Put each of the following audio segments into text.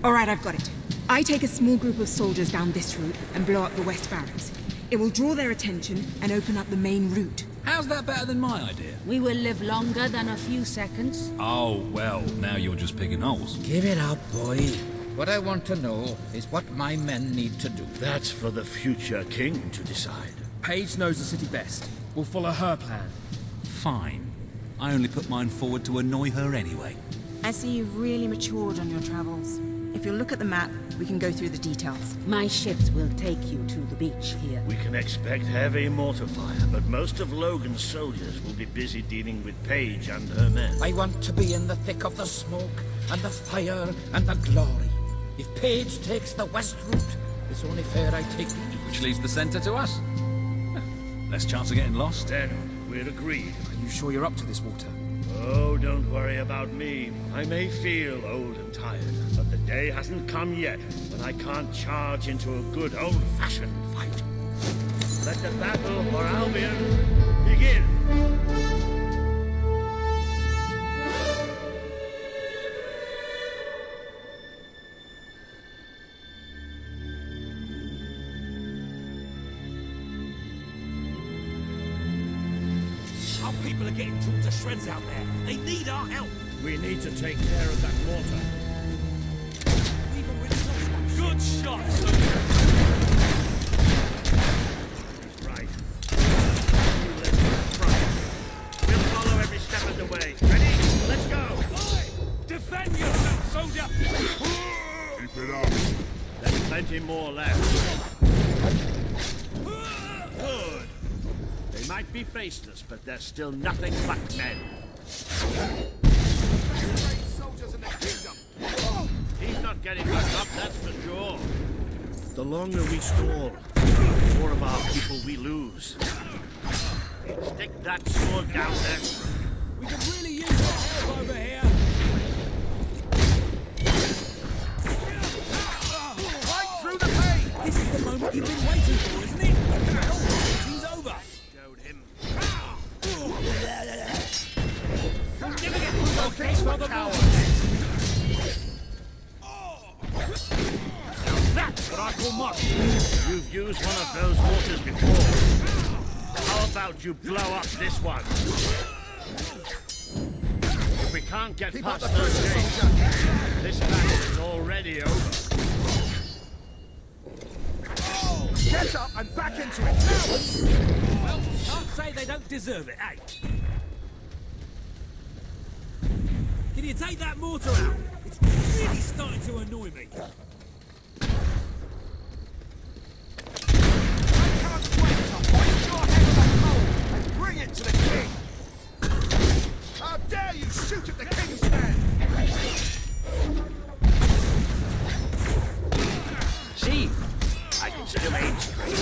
Alright, I've got it. I take a small group of soldiers down this route and blow up the west barracks. It will draw their attention and open up the main route. How's that better than my idea? We will live longer than a few seconds. Oh, well, now you're just picking holes. Give it up, boy. What I want to know is what my men need to do. That's for the future king to decide. Paige knows the city best. We'll follow her plan. Fine. I only put mine forward to annoy her anyway. I see you've really matured on your travels. If you'll look at the map, we can go through the details. My ships will take you to the beach here. We can expect heavy mortar fire, but most of Logan's soldiers will be busy dealing with Paige and her men. I want to be in the thick of the smoke, and the fire, and the glory. If Paige takes the west route, it's only fair I take the east. Which leaves the center to us. Less chance of getting lost. Then we're agreed. Are you sure you're up to this, Walter? Oh, don't worry about me. I may feel old and tired, but the day hasn't come yet when I can't charge into a good old-fashioned fight. Let the battle for Albion begin. Our people are getting torn to shreds out there. They need our help. We need to take care of that mortar. We've already lost one. Good shot, Luke. He's right. You let him front. We'll follow every step of the way. Ready? Let's go! Defend yourself, soldier! Keep it up. There's plenty more left. Good. They might be faceless, but they're still nothing but men. He's not getting back up, that's for sure. The longer we stall, the more of our people we lose. Stick that sword down there. We could really use the help over here. Right through the pain! This is the moment you've been waiting for, isn't it? The waiting's over. Showed him. Okay, for the cowards. That's what I call much. You've used one of those mortars before. How about you blow up this one? If we can't get past those gates, this battle is already over. Get up and back into it now! Well, can't say they don't deserve it, eh? Can you take that mortar out? It's really starting to annoy me. I can't wait to hoist your head on a pole and bring it to the king! How dare you shoot at the king's men! See? I consider aim straight.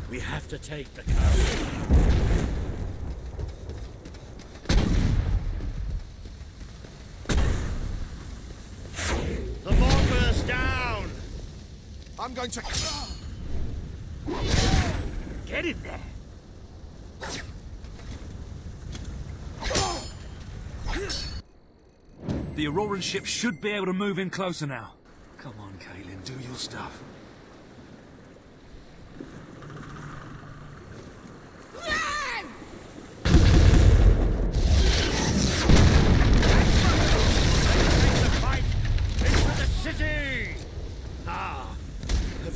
We have to take the castle. The mortar's down! I'm going to... Get in there! The Auroran ship should be able to move in closer now. Come on, Kaelin, do your stuff.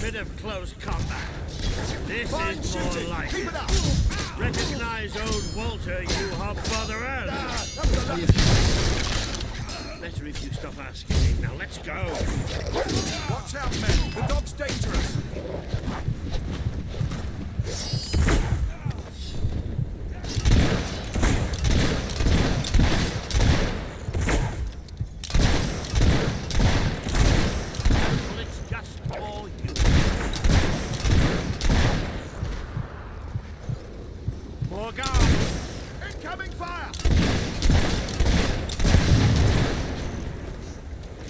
Bit of close combat. This is more like it. Recognize old Walter, you hot brother. Better if you stop asking me. Now let's go. Watch out, men. The dog's dangerous. Taking fire!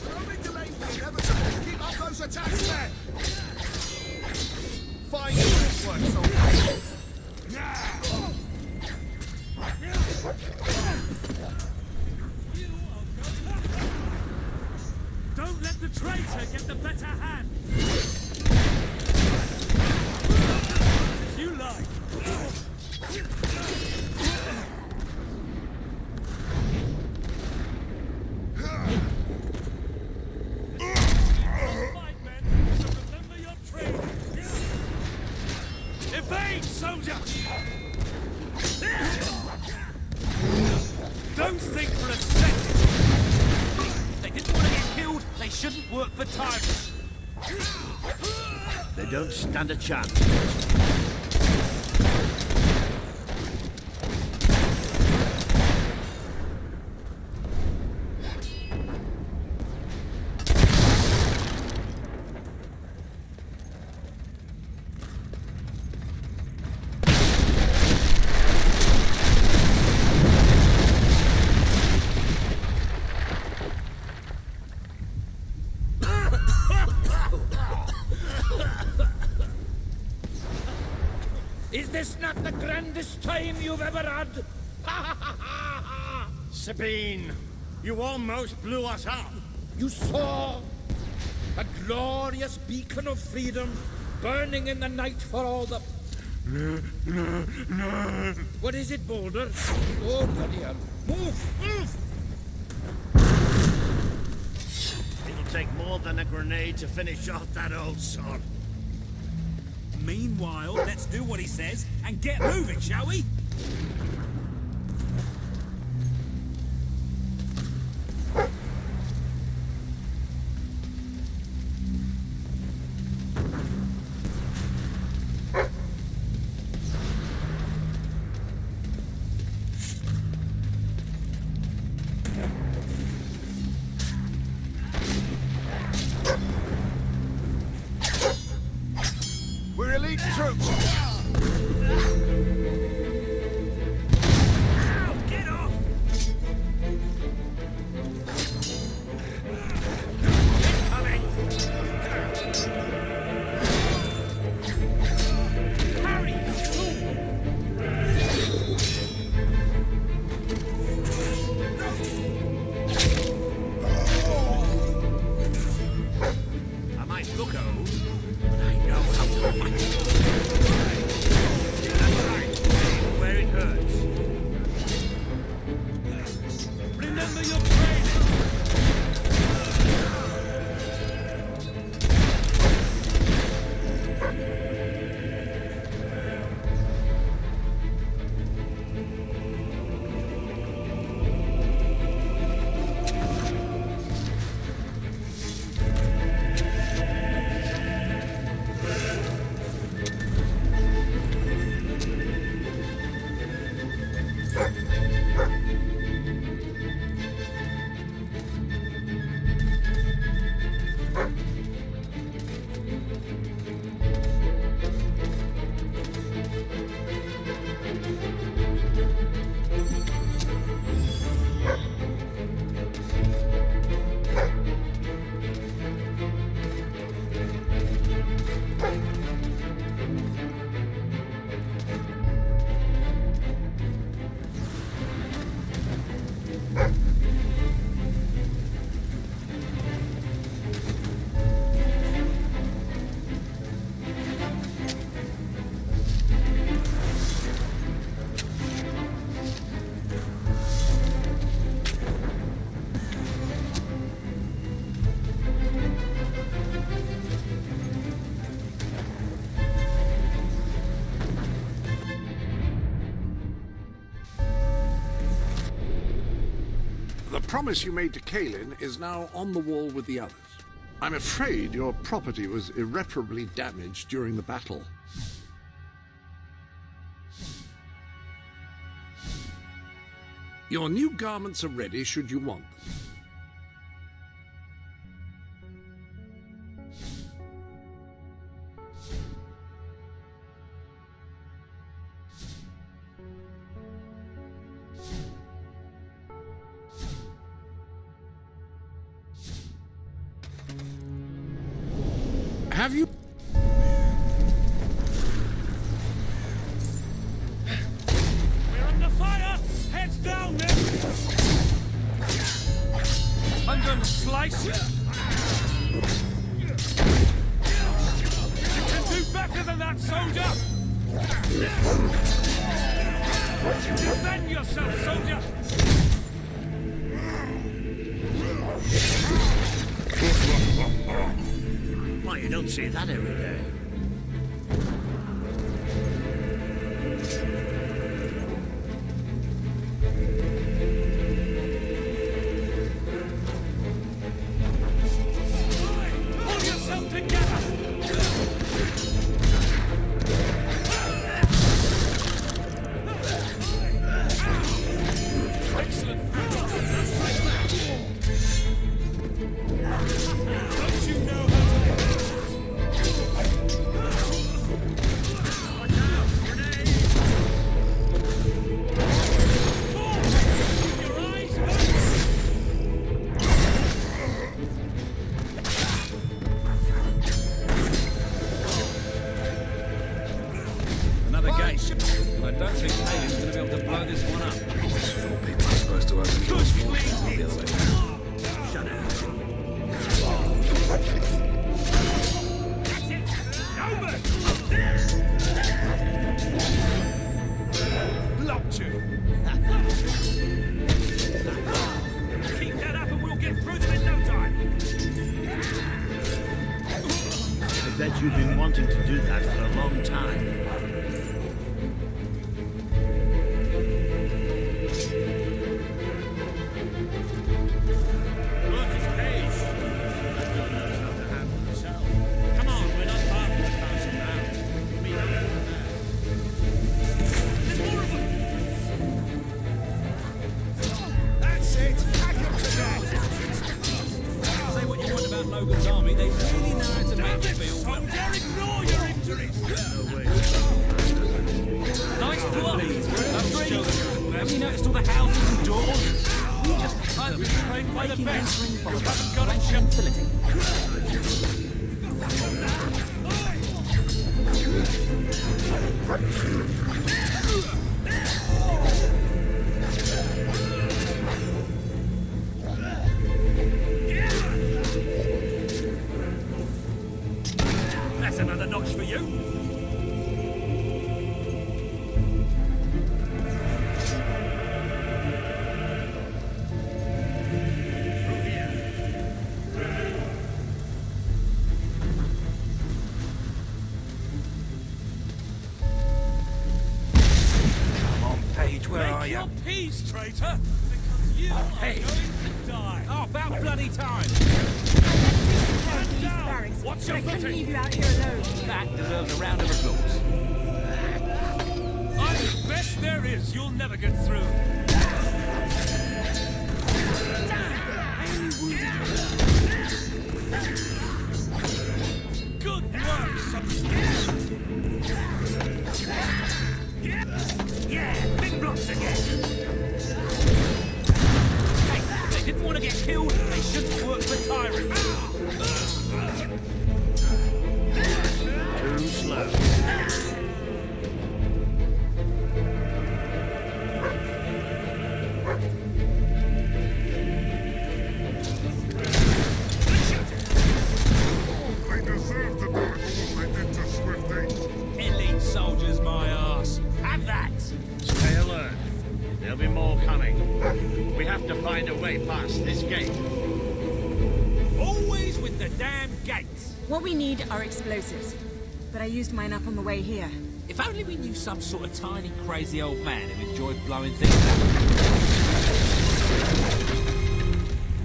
We're only delaying the inevitable. Keep up those attacks there! Fine work, soldier. Don't let the traitor get the better hand! As you like. Fight, men, so remember your training. Evade, soldier! Don't think for a second. If they didn't want to get killed, they shouldn't work for tyrants. They don't stand a chance. Is this not the grandest time you've ever had? Sabine, you almost blew us up. You saw a glorious beacon of freedom burning in the night for all the... What is it, Boulder? Oh, bloody hell. Move! Move! It'll take more than a grenade to finish off that old sod. Meanwhile, let's do what he says and get moving, shall we? We're elite troops! Get off! Harry, you fool! I might look old, but I know how to fight. That's right. Aim where it hurts. Remember your training! The promise you made to Kaelin is now on the wall with the others. I'm afraid your property was irreparably damaged during the battle. Your new garments are ready should you want them. Have you... We're under fire! Heads down, men! Under the slice! You can do better than that, soldier! Defend yourself, soldier! Why, you don't see that every day. Pull yourself together! Excellent! Don't you know how Another gate. And I don't think Caelin's going to be able to blow this one up. Four people are supposed to open doors for, not the other way around. Shut up. blocked you? Keep that up and we'll get through them in no time. I bet you've been wanting to do that for a long time. Work is paid. Everyone knows how to handle himself. Come on, we're not far from the castle now. We'll meet up over there. There's more of them! That's it! Hack him to death! Say what you want about Logan's army, they really know how to make you feel well. Soldier, ignore your injuries! No way. Nice block! Have you noticed all the houses and doors? We just can't be trained by the best. You haven't got a chance. That's another notch for you. Through here. Come on, Paige, where are Make you? your peace, traitor! Because you are going to die. Oh, about bloody time! These barracks. What's I your couldn't footing? leave you out here alone. That deserves a round of applause. I'm the best there is. You'll never get through. Good work, Yeah, big blocks again. Hey, they didn't want to get killed. They shouldn't work for tyrants. Too slow. They deserve to die for what they did to Swifty. Elite soldiers, my ass. Have that. Stay alert. There'll be more coming. We have to find a way past this gate. Always with the damn gates. What we need are explosives. But I used mine up on the way here. If only we knew some sort of tiny, crazy old man who enjoyed blowing things up.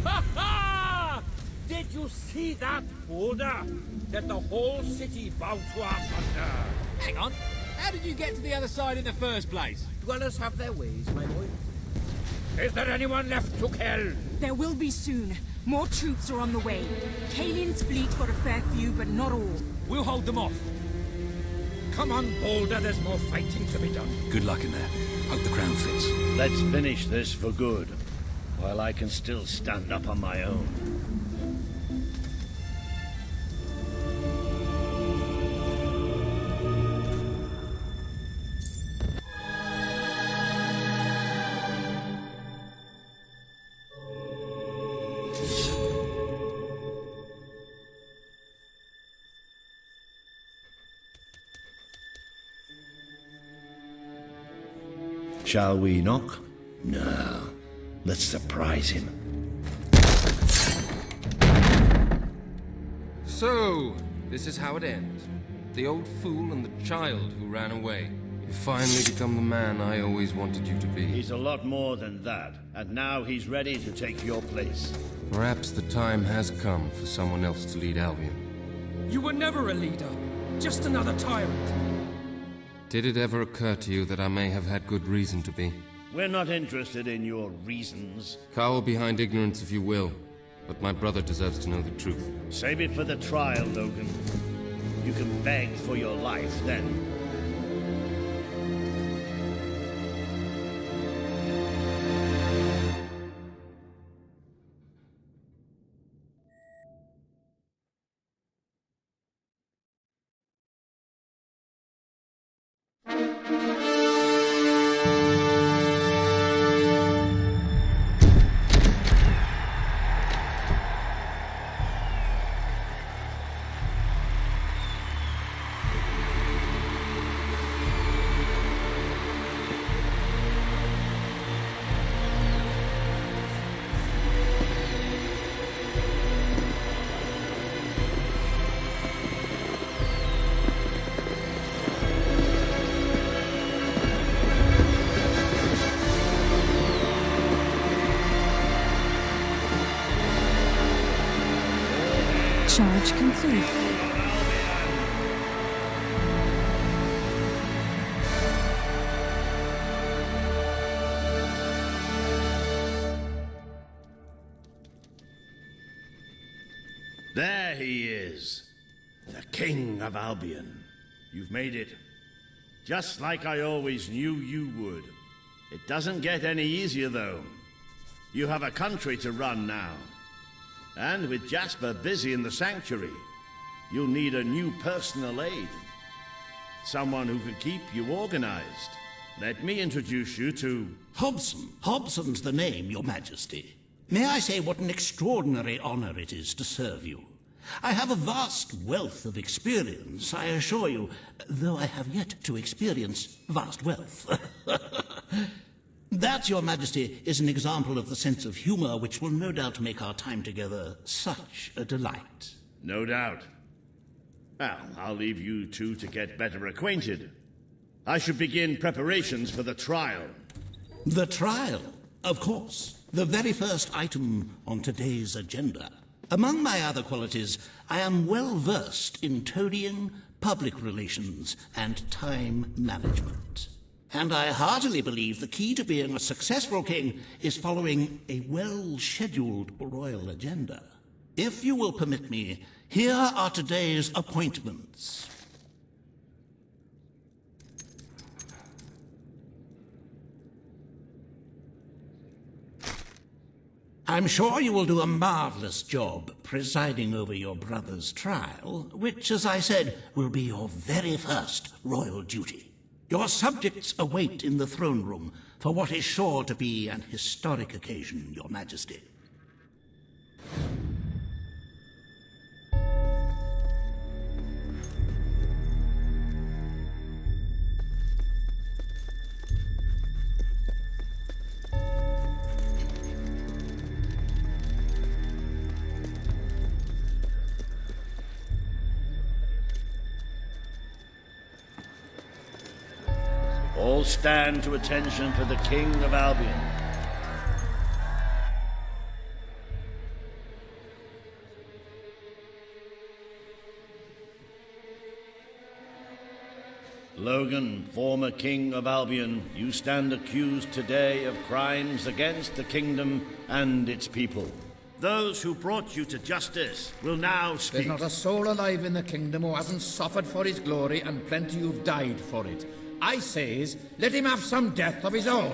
Ha ha! Did you see that, Boulder? That the whole city bowed to our thunder. Hang on. How did you get to the other side in the first place? Dwellers have their ways, my boy. Is there anyone left to kill? There will be soon. More troops are on the way. Caelin's fleet got a fair few, but not all. We'll hold them off. Come on, Boulder, there's more fighting to be done. Good luck in there. Hope the crown fits. Let's finish this for good, while I can still stand up on my own. Shall we knock? No. Let's surprise him. So, this is how it ends. The old fool and the child who ran away. You finally become the man I always wanted you to be. He's a lot more than that, and now he's ready to take your place. Perhaps the time has come for someone else to lead Albion. You were never a leader, just another tyrant. Did it ever occur to you that I may have had good reason to be? We're not interested in your reasons. Cower behind ignorance if you will, but my brother deserves to know the truth. Save it for the trial, Logan. You can beg for your life then. Charge complete. There he is. The King of Albion. You've made it. Just like I always knew you would. It doesn't get any easier, though. You have a country to run now. And with Jasper busy in the sanctuary, you'll need a new personal aide. Someone who can keep you organized. Let me introduce you to... Hobson. Hobson's the name, Your Majesty. May I say what an extraordinary honor it is to serve you. I have a vast wealth of experience, I assure you, though I have yet to experience vast wealth. That, Your Majesty, is an example of the sense of humor which will no doubt make our time together such a delight. No doubt. Well, I'll leave you two to get better acquainted. I should begin preparations for the trial. The trial? Of course. The very first item on today's agenda. Among my other qualities, I am well versed in toadying, public relations, and time management. And I heartily believe the key to being a successful king is following a well-scheduled royal agenda. If you will permit me, here are today's appointments. I'm sure you will do a marvelous job presiding over your brother's trial, which, as I said, will be your very first royal duty. Your subjects await in the throne room for what is sure to be an historic occasion, Your Majesty. All stand to attention for the King of Albion. Logan, former King of Albion, you stand accused today of crimes against the kingdom and its people. Those who brought you to justice will now speak. There's not a soul alive in the kingdom who hasn't suffered for his glory, and plenty who've died for it. I says, let him have some death of his own.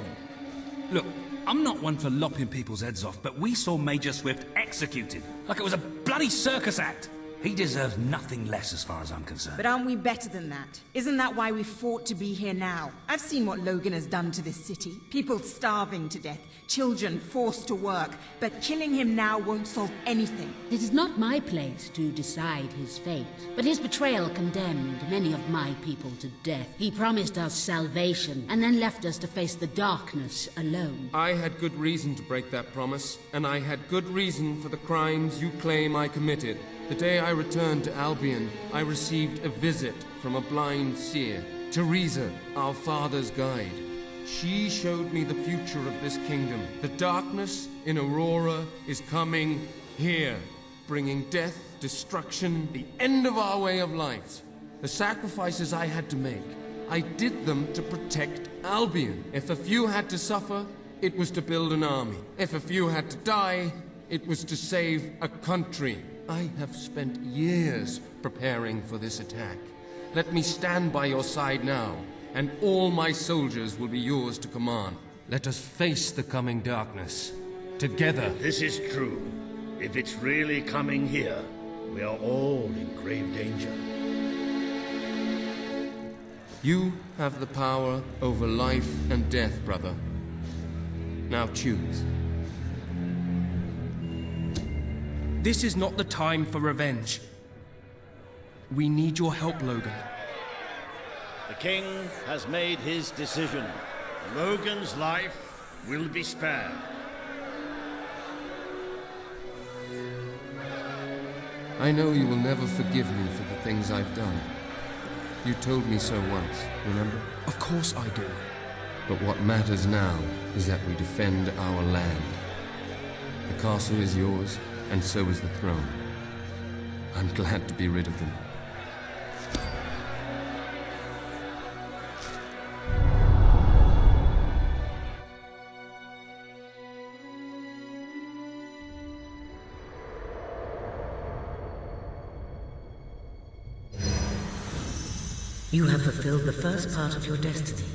Look, I'm not one for lopping people's heads off, but we saw Major Swift executed like it was a bloody circus act. He deserves nothing less as far as I'm concerned. But aren't we better than that? Isn't that why we fought to be here now? I've seen what Logan has done to this city. People starving to death, children forced to work. But killing him now won't solve anything. It is not my place to decide his fate, but his betrayal condemned many of my people to death. He promised us salvation, and then left us to face the darkness alone. I had good reason to break that promise, and I had good reason for the crimes you claim I committed. The day I returned to Albion, I received a visit from a blind seer, Teresa, our father's guide. She showed me the future of this kingdom. The darkness in Aurora is coming here, bringing death, destruction, the end of our way of life. The sacrifices I had to make, I did them to protect Albion. If a few had to suffer, it was to build an army. If a few had to die, it was to save a country. I have spent years preparing for this attack. Let me stand by your side now, and all my soldiers will be yours to command. Let us face the coming darkness, together. This is true. If it's really coming here, we are all in grave danger. You have the power over life and death, brother. Now choose. This is not the time for revenge. We need your help, Logan. The king has made his decision. Logan's life will be spared. I know you will never forgive me for the things I've done. You told me so once, remember? Of course I do. But what matters now is that we defend our land. The castle is yours, and so is the throne. I'm glad to be rid of them. You have fulfilled the first part of your destiny.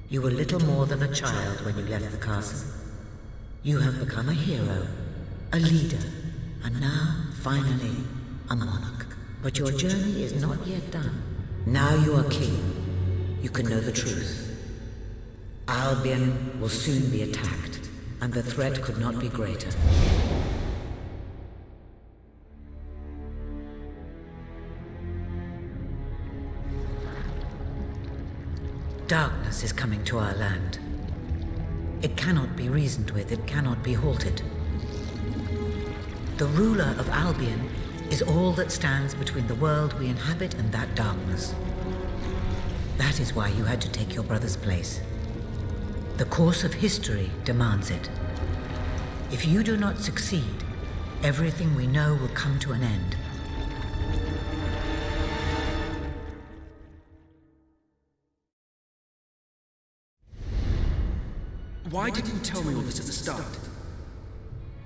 You were little more than a child when you left the castle. You have become a hero, a leader, and now, finally, a monarch. But your journey is not yet done. Now you are king. You can know the truth. Albion will soon be attacked, and the threat could not be greater. Darkness is coming to our land. It cannot be reasoned with, it cannot be halted. The ruler of Albion is all that stands between the world we inhabit and that darkness. That is why you had to take your brother's place. The course of history demands it. If you do not succeed, everything we know will come to an end. Why didn't you tell me all this at the start?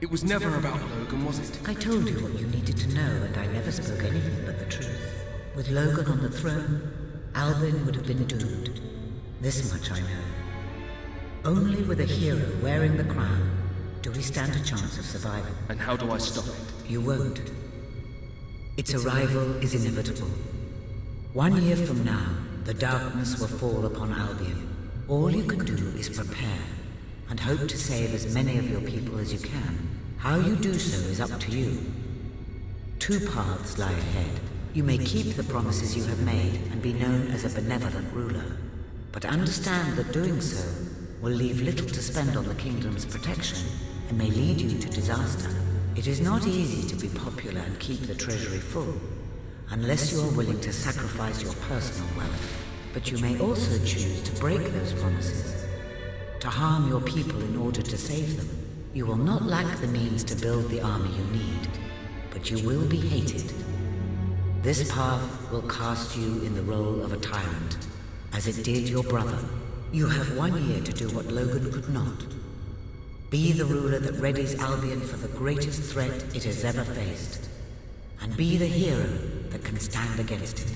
It was never about Logan, was it? I told you what you needed to know, and I never spoke anything but the truth. With Logan on the throne, Albion would have been doomed. This much I know. Only with a hero wearing the crown do we stand a chance of survival. And how do I stop it? You won't. Its arrival is inevitable. 1 year from now, the darkness will fall upon Albion. All you can do is prepare, and hope to save as many of your people as you can. How you do so is up to you. 2 paths lie ahead. You may keep the promises you have made and be known as a benevolent ruler, but understand that doing so will leave little to spend on the kingdom's protection and may lead you to disaster. It is not easy to be popular and keep the treasury full, unless you are willing to sacrifice your personal wealth. But you may also choose to break those promises, to harm your people in order to save them. You will not lack the means to build the army you need, but you will be hated. This path will cast you in the role of a tyrant, as it did your brother. You have 1 year to do what Logan could not. Be the ruler that readies Albion for the greatest threat it has ever faced, and be the hero that can stand against it.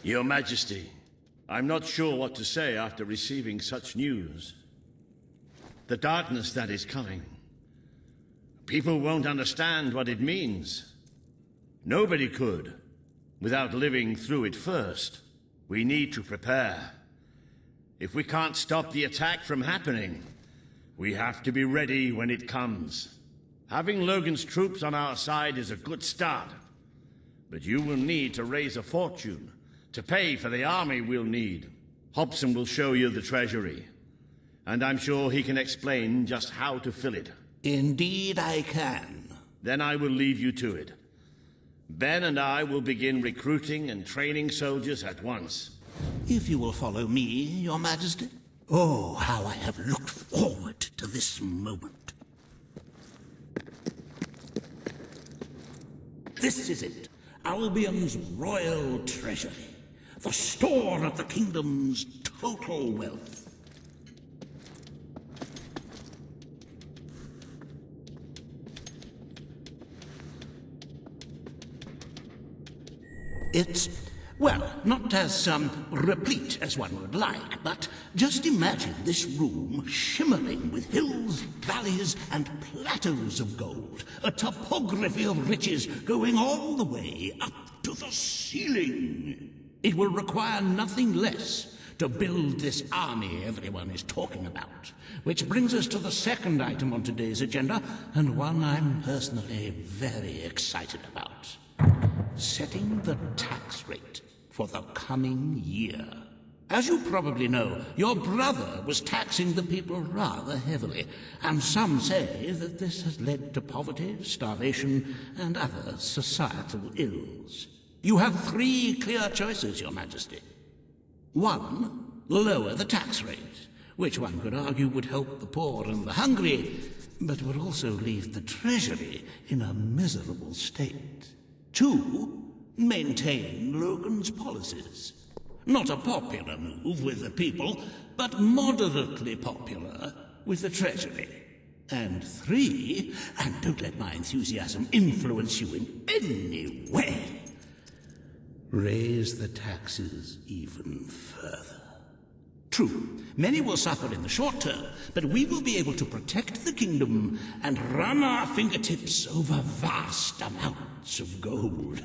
Your Majesty, I'm not sure what to say after receiving such news. The darkness that is coming. People won't understand what it means. Nobody could, without living through it first. We need to prepare. If we can't stop the attack from happening, we have to be ready when it comes. Having Logan's troops on our side is a good start. But you will need to raise a fortune to pay for the army we'll need. Hobson will show you the treasury, and I'm sure he can explain just how to fill it. Indeed I can. Then I will leave you to it. Ben and I will begin recruiting and training soldiers at once. If you will follow me, Your Majesty. Oh, how I have looked forward to this moment. This is it, Albion's royal treasury, the store of the kingdom's total wealth. It's, well, not as replete as one would like, but just imagine this room shimmering with hills, valleys, and plateaus of gold, a topography of riches going all the way up to the ceiling. It will require nothing less to build this army everyone is talking about. Which brings us to the second item on today's agenda, and one I'm personally very excited about. Setting the tax rate for the coming year. As you probably know, your brother was taxing the people rather heavily, and some say that this has led to poverty, starvation, and other societal ills. You have 3 clear choices, Your Majesty. 1, lower the tax rate, which one could argue would help the poor and the hungry, but would also leave the treasury in a miserable state. 2, maintain Logan's policies. Not a popular move with the people, but moderately popular with the treasury. And 3, and don't let my enthusiasm influence you in any way, raise the taxes even further. True, many will suffer in the short term, but we will be able to protect the kingdom and run our fingertips over vast amounts of gold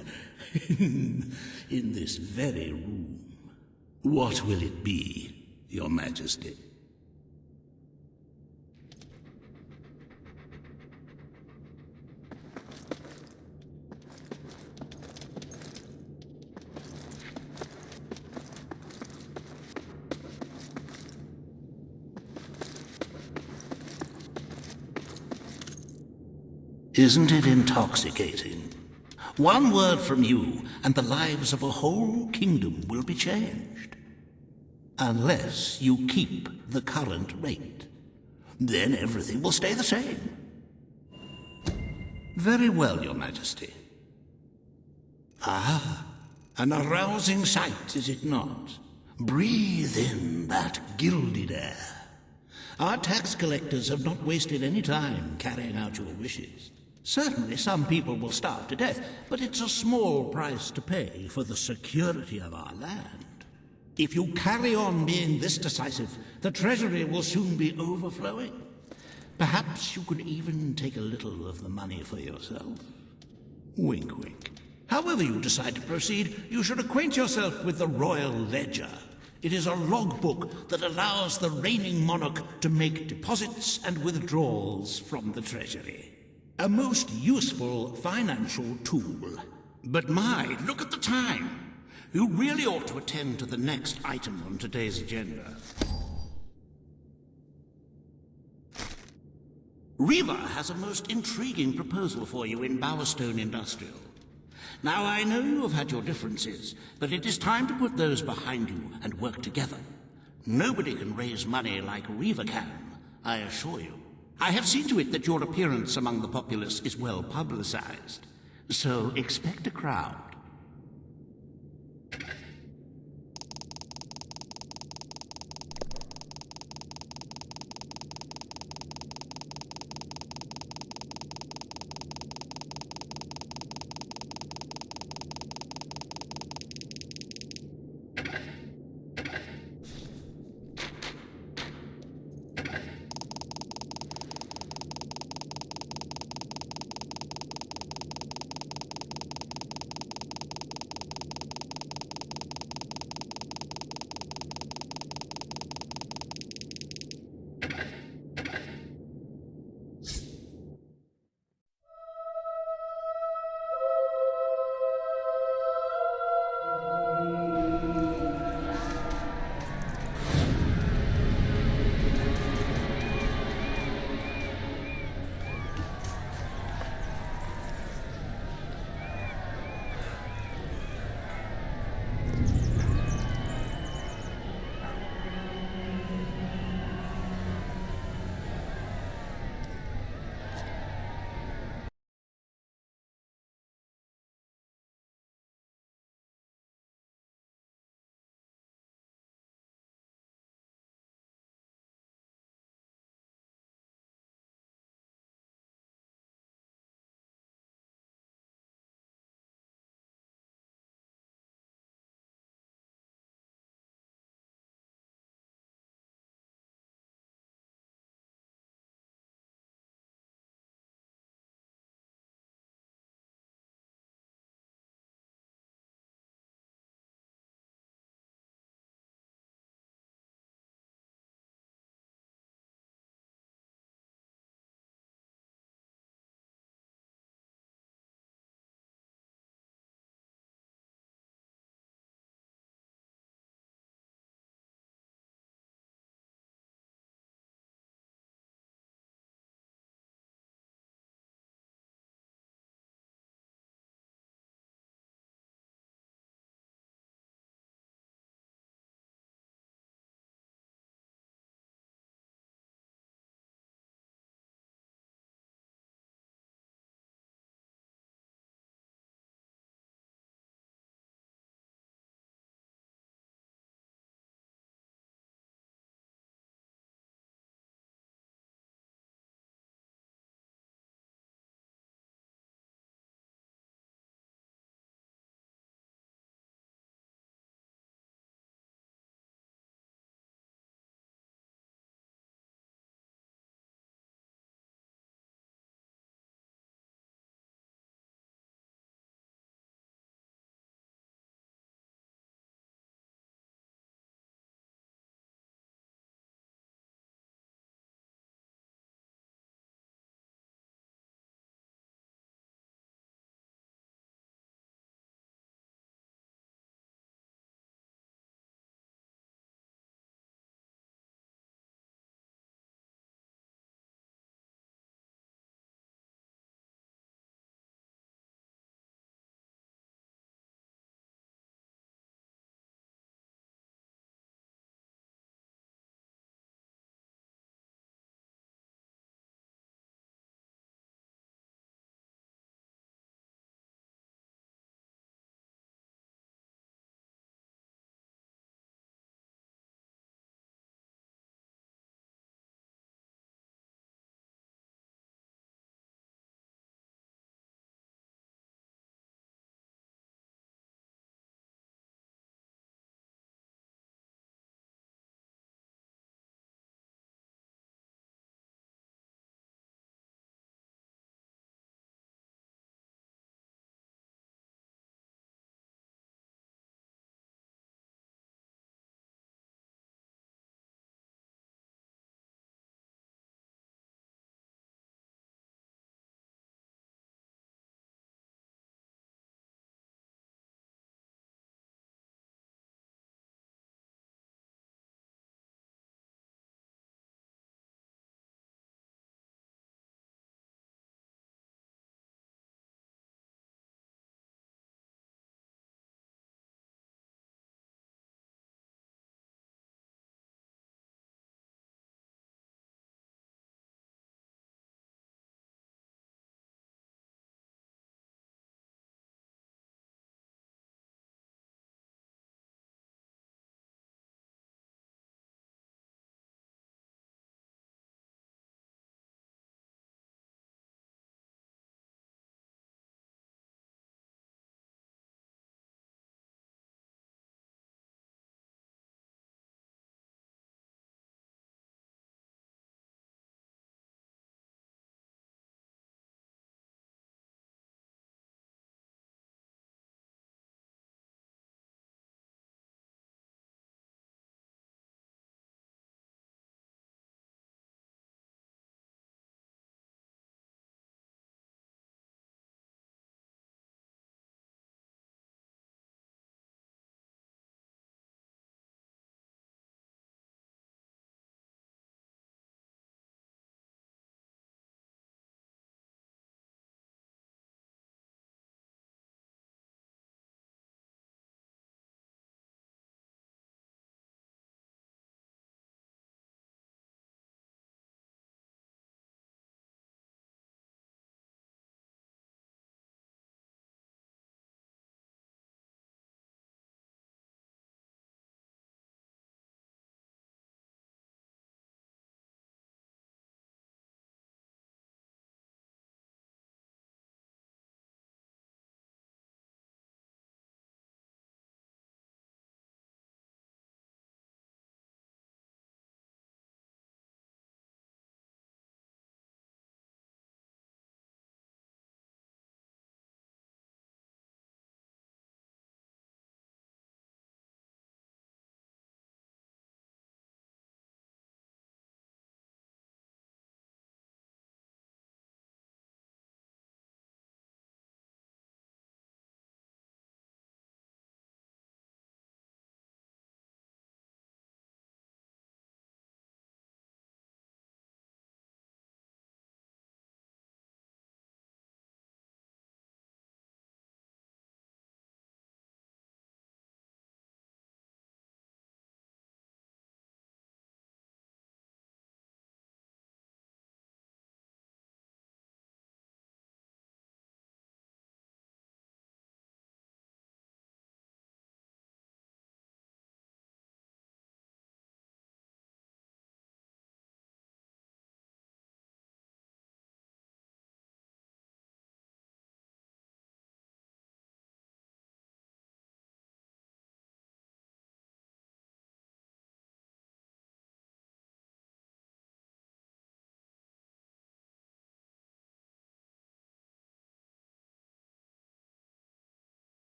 in this very room. What will it be, Your Majesty? Isn't it intoxicating? One word from you, and the lives of a whole kingdom will be changed. Unless you keep the current rate. Then everything will stay the same. Very well, Your Majesty. Ah, an arousing sight, is it not? Breathe in that gilded air. Our tax collectors have not wasted any time carrying out your wishes. Certainly some people will starve to death, but it's a small price to pay for the security of our land. If you carry on being this decisive, the treasury will soon be overflowing. Perhaps you could even take a little of the money for yourself. Wink, wink. However you decide to proceed, you should acquaint yourself with the Royal Ledger. It is a logbook that allows the reigning monarch to make deposits and withdrawals from the treasury. A most useful financial tool. But my, look at the time. You really ought to attend to the next item on today's agenda. Reva has a most intriguing proposal for you in Bowerstone Industrial. Now, I know you have had your differences, but it is time to put those behind you and work together. Nobody can raise money like Reva can, I assure you. I have seen to it that your appearance among the populace is well publicized, so expect a crowd.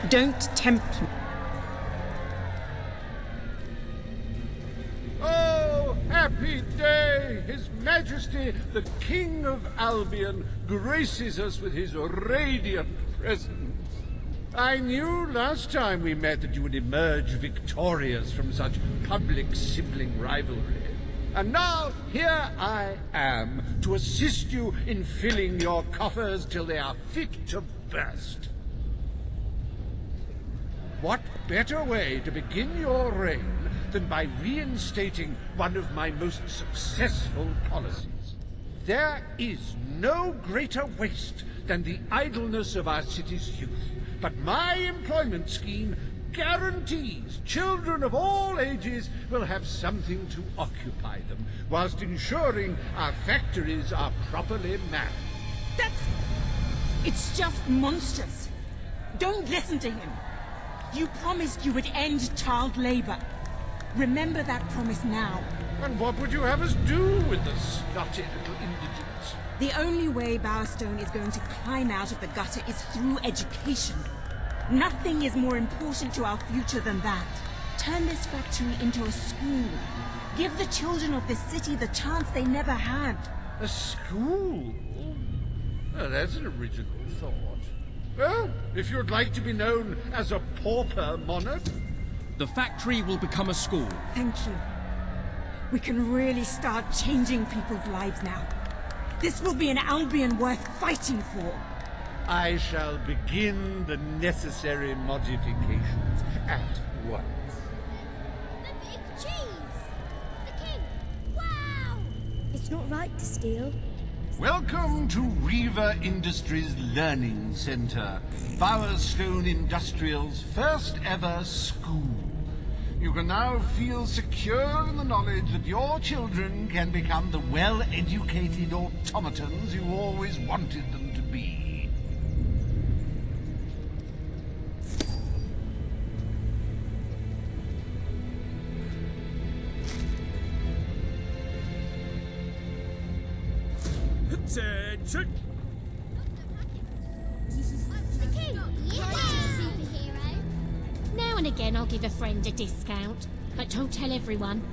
Don't tempt me. Oh, happy day! His Majesty, the King of Albion, graces us with his radiant presence. I knew last time we met that you would emerge victorious from such public sibling rivalry. And now, here I am, to assist you in filling your coffers till they are fit to burst. What better way to begin your reign than by reinstating one of my most successful policies? There is no greater waste than the idleness of our city's youth, but my employment scheme guarantees children of all ages will have something to occupy them, whilst ensuring our factories are properly manned. It's just monstrous. Don't listen to him. You promised you would end child labor. Remember that promise now. And what would you have us do with the snotty little indigents? The only way Bowerstone is going to climb out of the gutter is through education. Nothing is more important to our future than that. Turn this factory into a school. Give the children of this city the chance they never had. A school? Oh, that's an original thought. Well, if you'd like to be known as a pauper monarch. The factory will become a school. Thank you. We can really start changing people's lives now. This will be an Albion worth fighting for. I shall begin the necessary modifications at once. The big cheese! The king! Wow! It's not right to steal. Welcome to Reaver Industries Learning Center, Bowerstone Industrial's first ever school. You can now feel secure in the knowledge that your children can become the well-educated automatons you always wanted them to be. Attention! The king! Yeah! Superhero! Now and again I'll give a friend a discount, but don't tell everyone.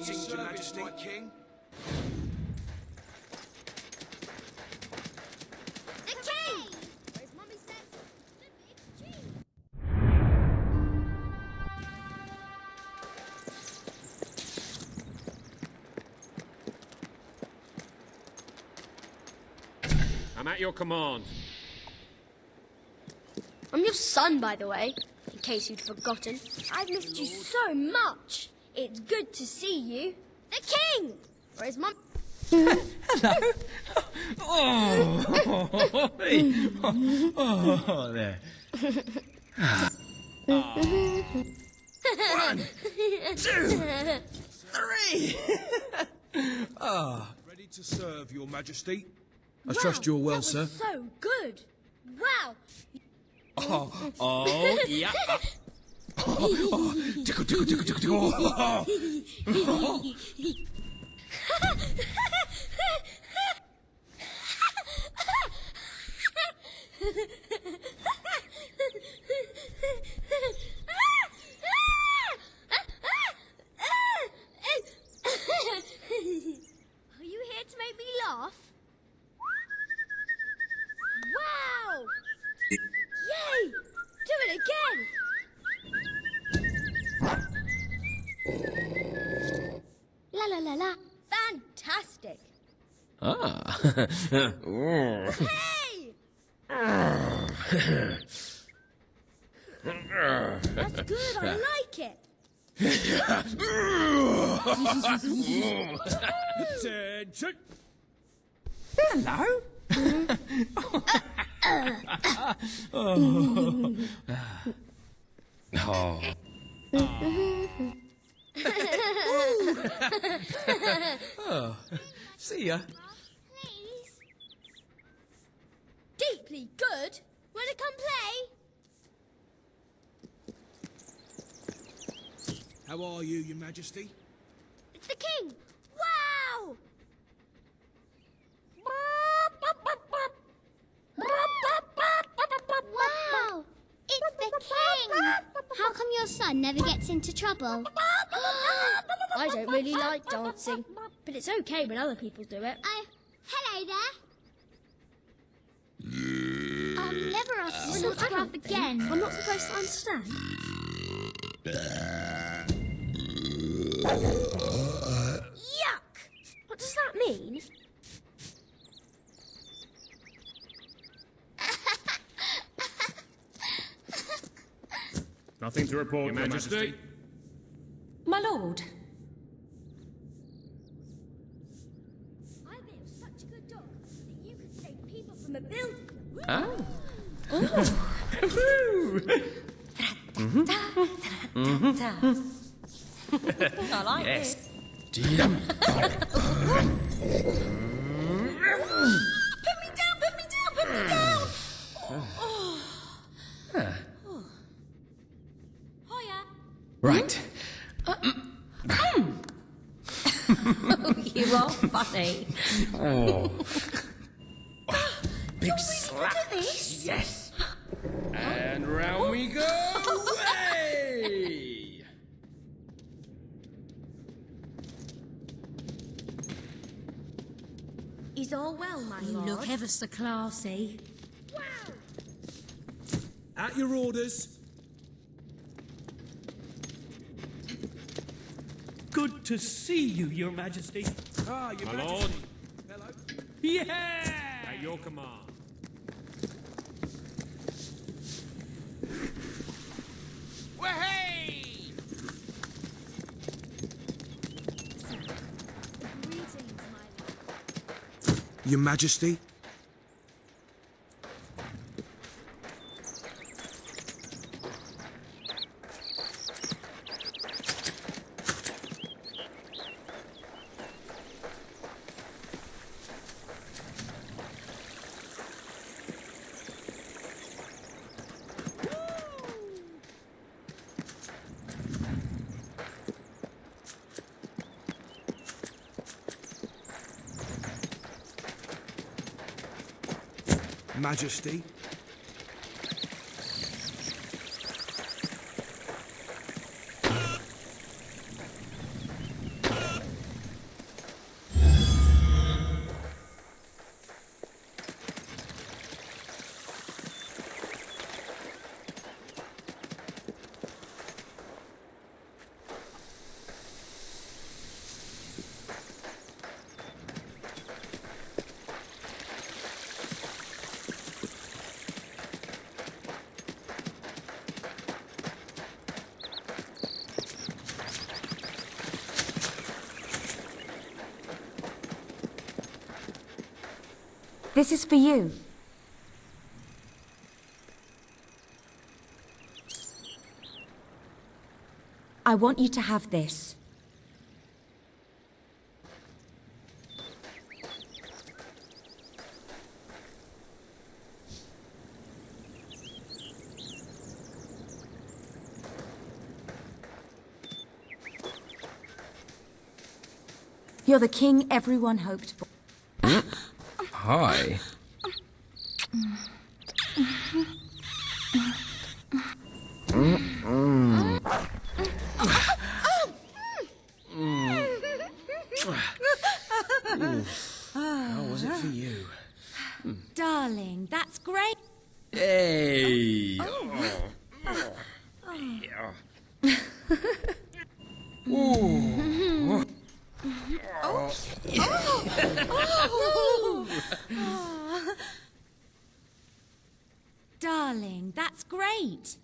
Greetings, Your Majesty. My king. The king! Where's Mummy says? The big cheese! I'm at your command. I'm your son, by the way, in case you'd forgotten. I've missed you so much. It's good to see you. The king! Where's Mum? Hello. Oh, hey. Oh, there. 1, 2, 3. Ready to serve, Your Majesty. I trust you're well, that sir. was so good. Wow. Yeah. Tickle, tickle, tickle, tickle, tickle. Are you here to make me laugh? Wow! Yay! Do it again! La la la la. Fantastic! Hey! That's good, I like it. Attention! Hello? See ya. Please? Deeply good? Wanna come play? How are you, Your Majesty? It's the king! Wow! Wow! It's the king! How come your son never gets into trouble? I don't really like dancing, but it's okay when other people do it. Oh, hello there. Never ask your autograph again. I'm not supposed to understand. Yuck! What does that mean? Nothing to report, Your Majesty. My lord. I bet you're such a good dog that you could save people from a building. I like Yes. it. Put me down! Put me down! Put me down! Hiya! Right. You are funny. Big slap. Yes. And round we go. Hey! Is all well, my You lord? look ever so classy. At your orders. Good to see you, Your Majesty. Ah, Your My Majesty. lord. Hello. Yeah! At your command. Wahey! Greetings, my lord. Your Majesty. Majesty. This is for you. I want you to have this. You're the king everyone hoped for. Hi. How was it for you? Darling, that's great. Hey! Ooh. Darling, that's great.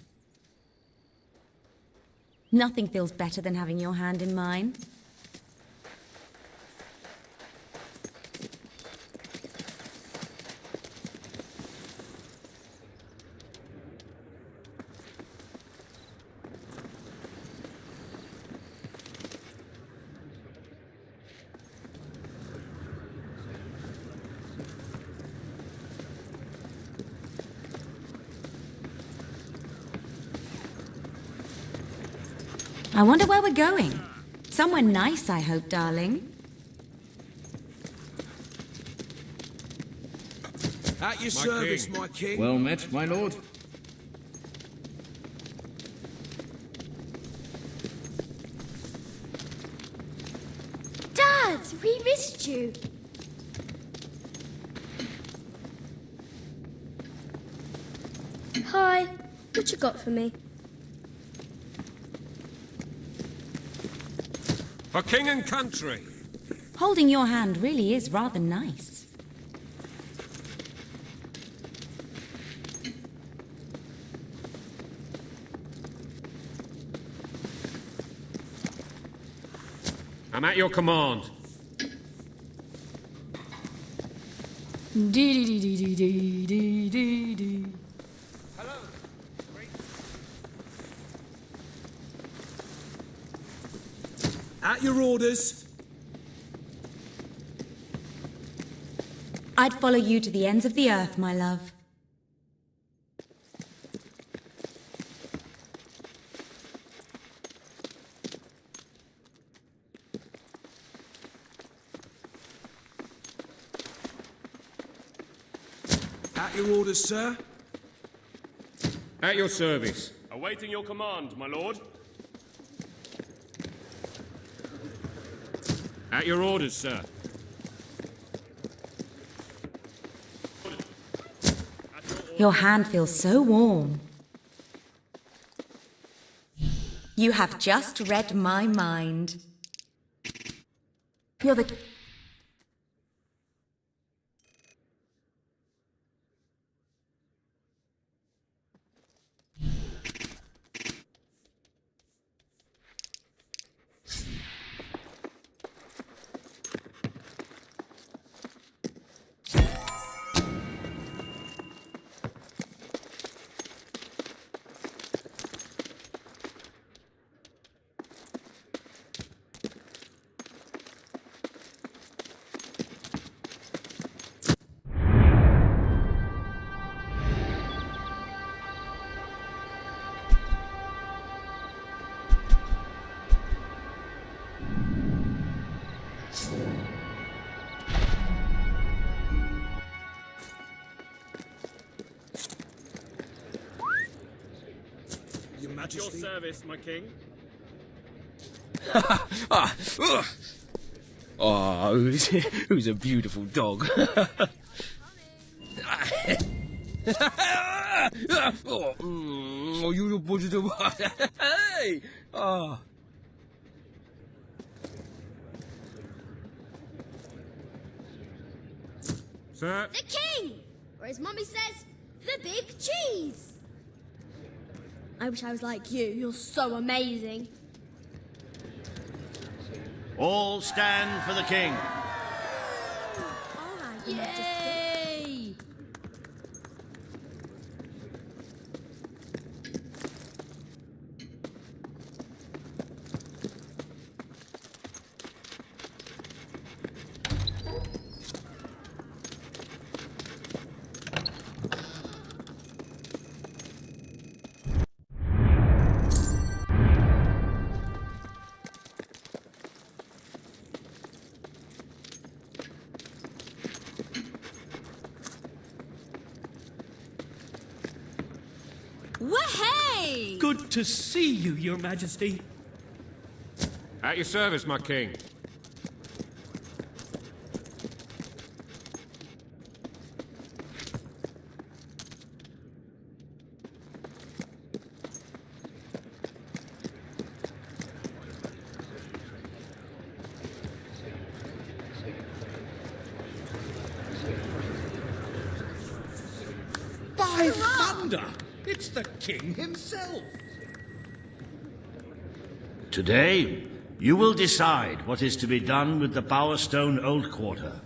Nothing feels better than having your hand in mine. I wonder where we're going. Somewhere nice, I hope, darling. At your service, my king. Well met, my lord. Dad, we missed you. Hi, what you got for me? For king and country. Holding your hand really is rather nice. I'm at your command. At your orders. I'd follow you to the ends of the earth, my love. At your orders, sir. At your service. Awaiting your command, my lord. At your orders, sir. Your hand feels so warm. You have just read my mind. You're the... Your Majesty. At your service, my king. Oh, who's a beautiful dog. Oh, you budget. Hey! Oh. Sir. The king! Or as Mummy says, the big cheese! I wish I was like you. You're so amazing. All stand for the king. Yay! Wahey! Good to see you, Your Majesty. At your service, my king. By thunder! It's the king himself! Today, you will decide what is to be done with the Bowerstone Old Quarter,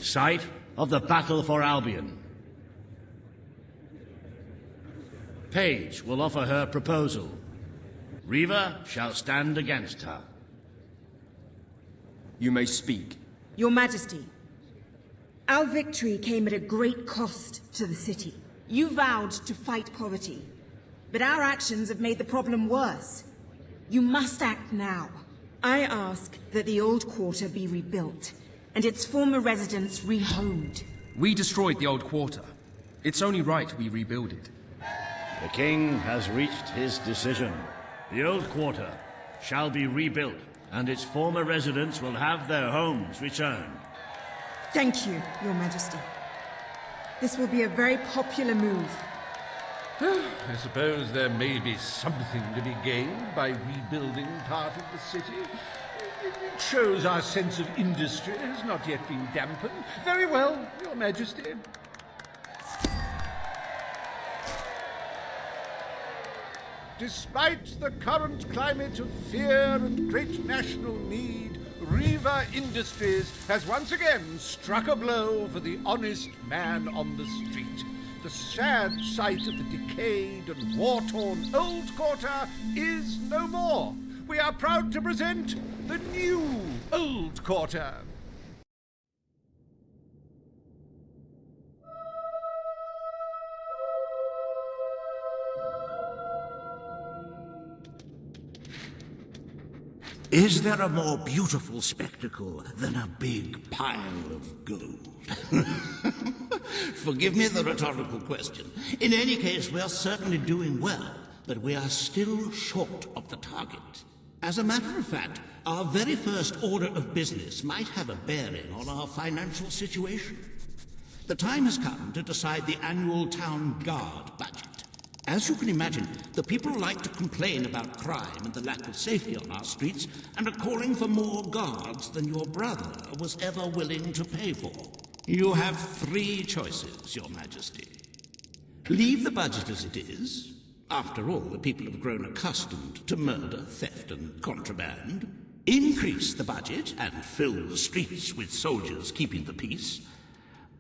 site of the Battle for Albion. Paige will offer her proposal. Reva shall stand against her. You may speak. Your Majesty, our victory came at a great cost to the city. You vowed to fight poverty, but our actions have made the problem worse. You must act now. I ask that the Old Quarter be rebuilt, and its former residents rehomed. We destroyed the old quarter. It's only right we rebuild it. The king has reached his decision. The Old Quarter shall be rebuilt, and its former residents will have their homes returned. Thank you, Your Majesty. This will be a very popular move. I suppose there may be something to be gained by rebuilding part of the city. It shows our sense of industry has not yet been dampened. Very well, Your Majesty. Despite the current climate of fear and great national need, Reva Industries has once again struck a blow for the honest man on the street. The sad sight of the decayed and war-torn Old Quarter is no more. We are proud to present the new Old Quarter. Is there a more beautiful spectacle than a big pile of gold? Forgive me the rhetorical question. In any case, we are certainly doing well, but we are still short of the target. As a matter of fact, our very first order of business might have a bearing on our financial situation. The time has come to decide the annual town guard budget. As you can imagine, the people like to complain about crime and the lack of safety on our streets, and are calling for more guards than your brother was ever willing to pay for. You have 3 choices, Your Majesty. Leave the budget as it is. After all, the people have grown accustomed to murder, theft, and contraband. Increase the budget and fill the streets with soldiers keeping the peace.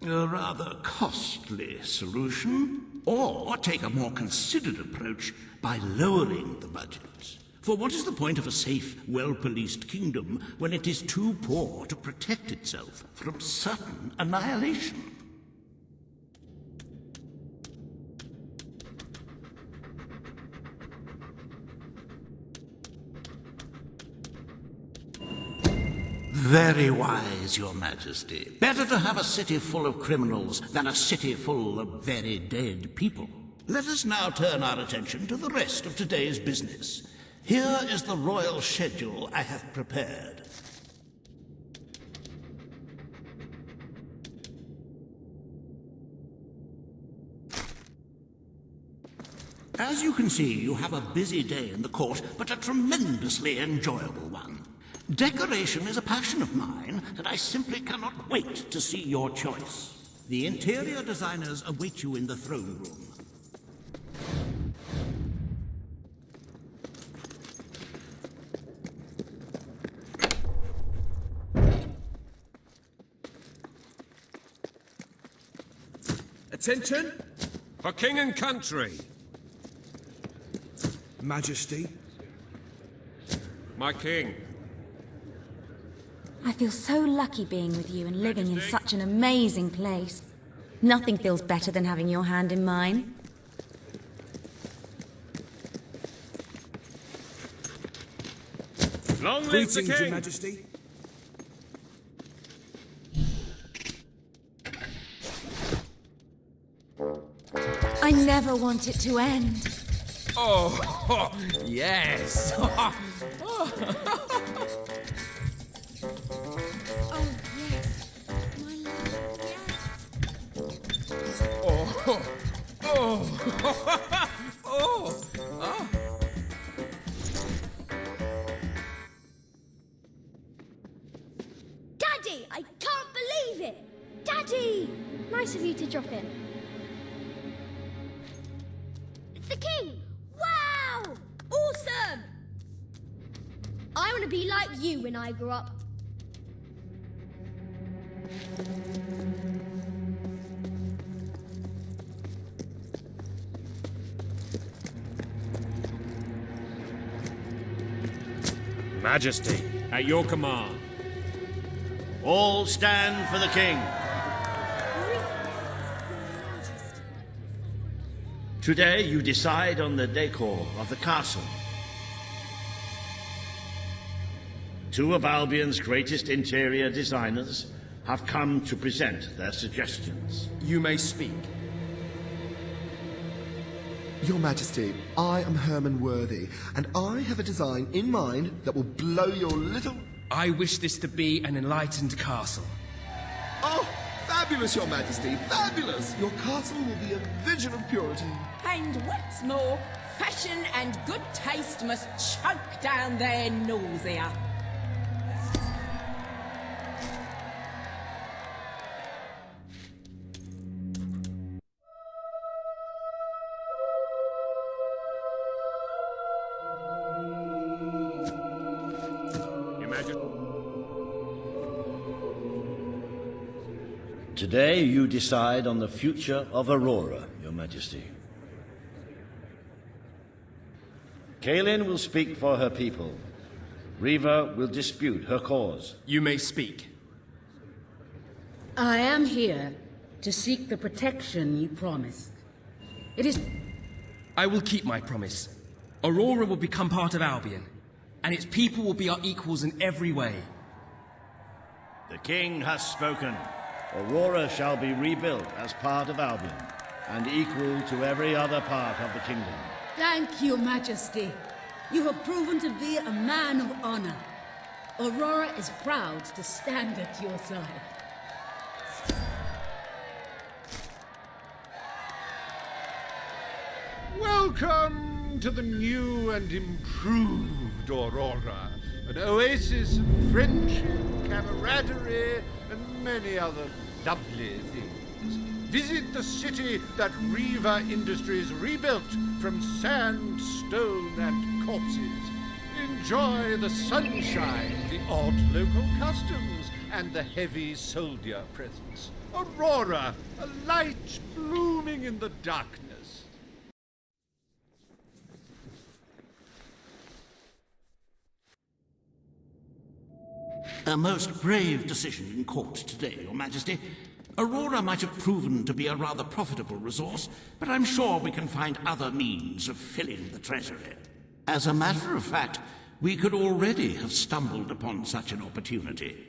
A rather costly solution. Or take a more considered approach by lowering the budget. For what is the point of a safe, well-policed kingdom when it is too poor to protect itself from sudden annihilation? Very wise, Your Majesty. Better to have a city full of criminals than a city full of very dead people. Let us now turn our attention to the rest of today's business. Here is the royal schedule I have prepared. As you can see, you have a busy day in the court, but a tremendously enjoyable one. Decoration is a passion of mine, and I simply cannot wait to see your choice. The interior designers await you in the throne room. Attention! For king and country. Majesty. My king. I feel so lucky being with you and living in such an amazing place. Nothing feels better than having your hand in mine. Long live Greetings, the king! Your Majesty. I never want it to end. Oh, yes. Oh, yes. My love, yes. Oh, oh, oh, oh. Daddy, I can't believe it! Daddy! Nice of you to drop in. It's the king! Wow! Awesome! I want to be like you when I grow up. Majesty, At your command. all stand for the king. Today you decide on the decor of the castle. Two of Albion's greatest interior designers have come to present their suggestions. You may speak. Your Majesty, I am Herman Worthy, and I have a design in mind that will blow your little... I wish this to be an enlightened castle. Oh, fabulous, Your Majesty, fabulous! Your castle will be a vision of purity. And what's more, fashion and good taste must choke down their nausea. Today you decide on the future of Aurora, Your Majesty. Kaelin will speak for her people. Riva will dispute her cause. You may speak. I am here to seek the protection you promised. It is... I will keep my promise. Aurora will become part of Albion, and its people will be our equals in every way. The king has spoken. Aurora shall be rebuilt as part of Albion, and equal to every other part of the kingdom. Thank you, Majesty. You have proven to be a man of honor. Aurora is proud to stand at your side. Welcome to the new and improved Aurora, an oasis of friendship, camaraderie, and many other lovely things. Visit the city that Riva Industries rebuilt from sand, stone, and corpses. Enjoy the sunshine, the odd local customs, and the heavy soldier presence. Aurora, a light blooming in the darkness. A most brave decision in court today, Your Majesty. Aurora might have proven to be a rather profitable resource, but I'm sure we can find other means of filling the treasury. As a matter of fact, we could already have stumbled upon such an opportunity.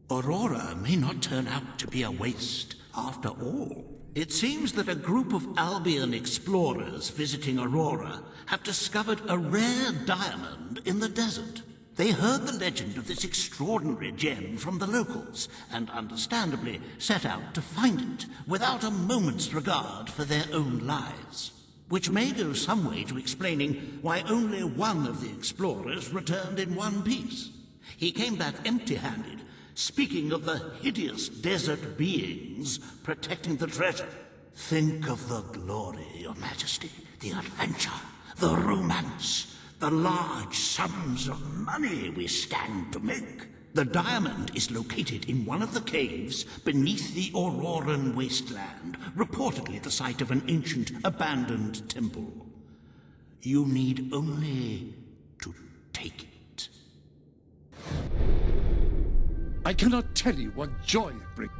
Aurora may not turn out to be a waste after all. It seems that a group of Albion explorers visiting Aurora have discovered a rare diamond in the desert. They heard the legend of this extraordinary gem from the locals, and understandably set out to find it, without a moment's regard for their own lives. Which may go some way to explaining why only one of the explorers returned in one piece. He came back empty-handed, speaking of the hideous desert beings protecting the treasure. Think of the glory, Your Majesty, the adventure, the romance, the large sums of money we stand to make. The diamond is located in one of the caves beneath the Auroran wasteland, reportedly the site of an ancient, abandoned temple. You need only to take it. I cannot tell you what joy it brings.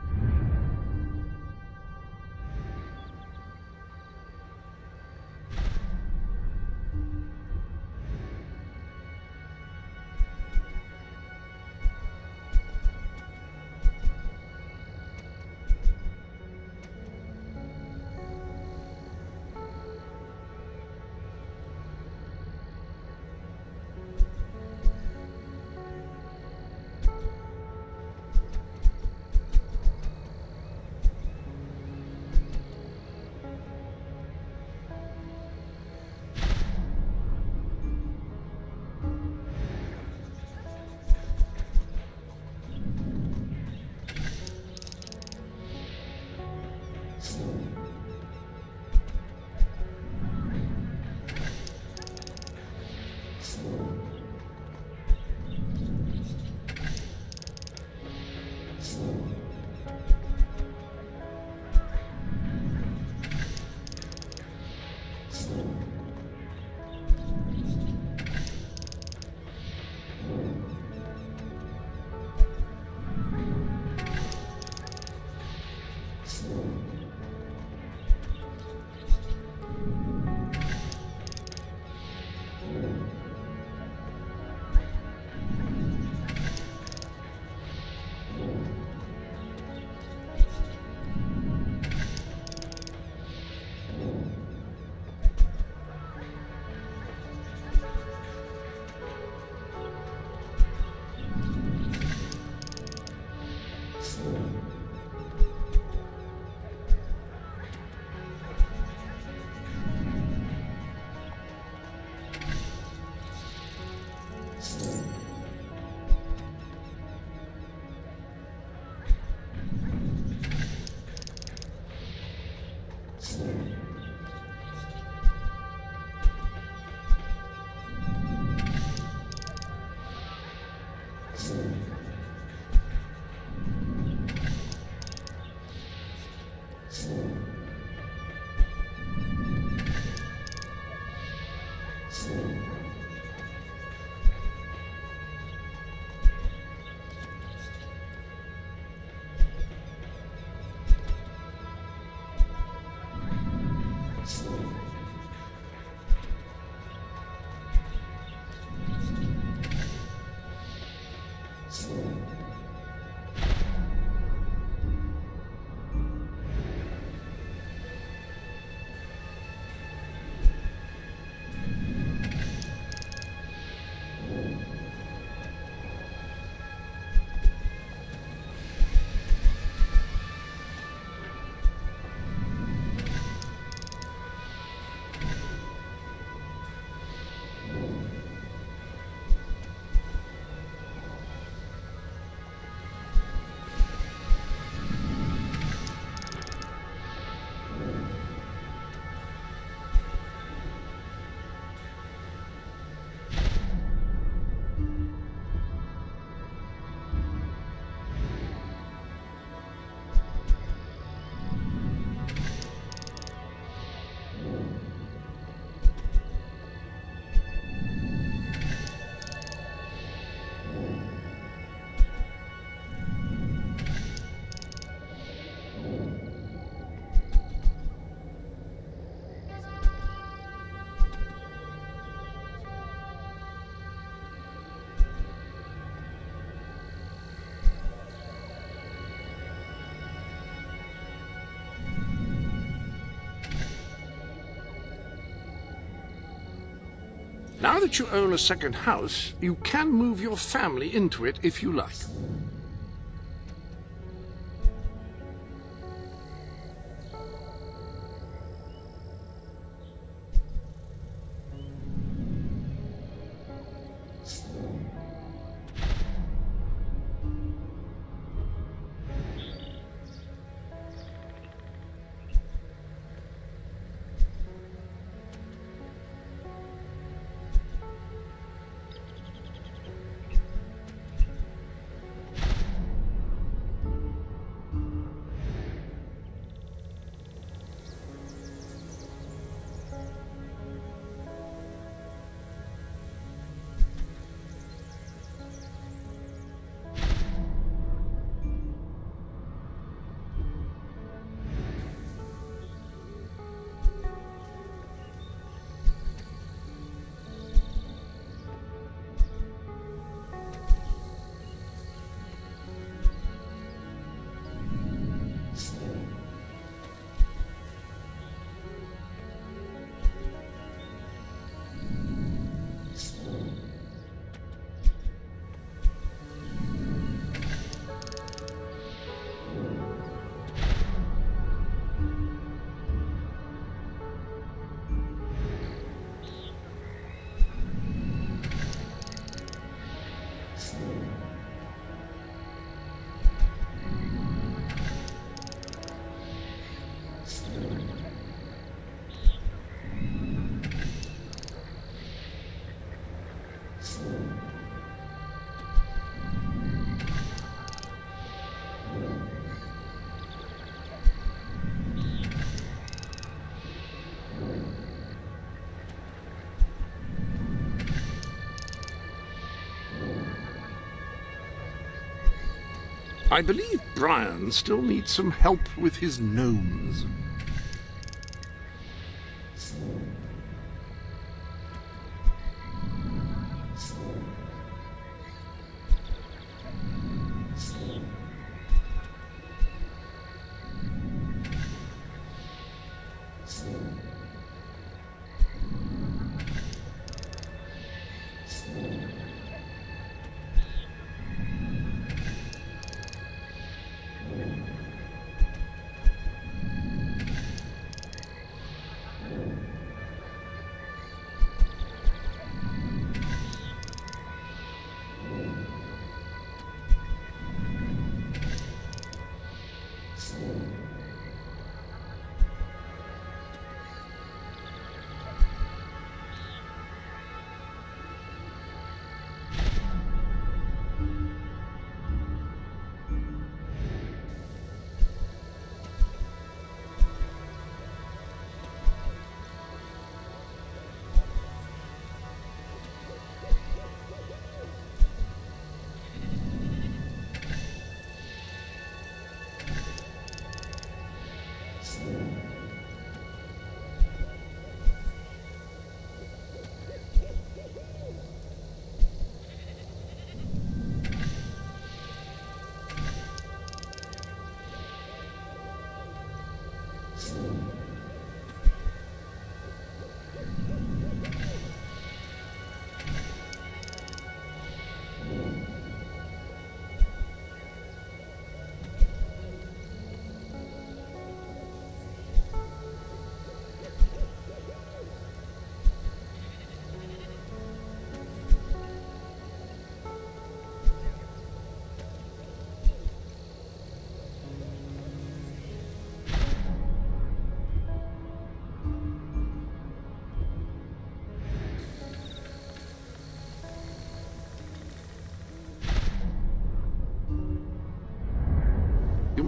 Now that you own a second house, you can move your family into it if you like. I believe Brian still needs some help with his gnomes.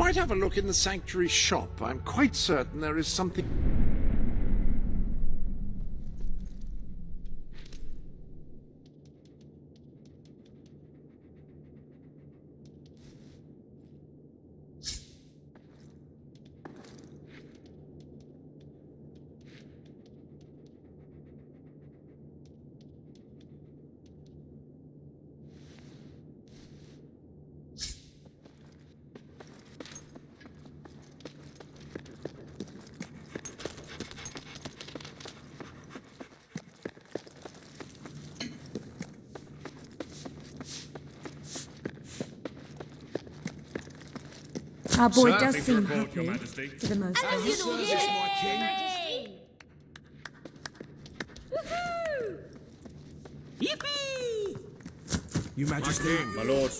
might have a look in the sanctuary shop. I'm quite certain there is something... Our boy Sir, does big seem report, happy, Your Majesty. for the most part. Yippee! Your Majesty. My lord.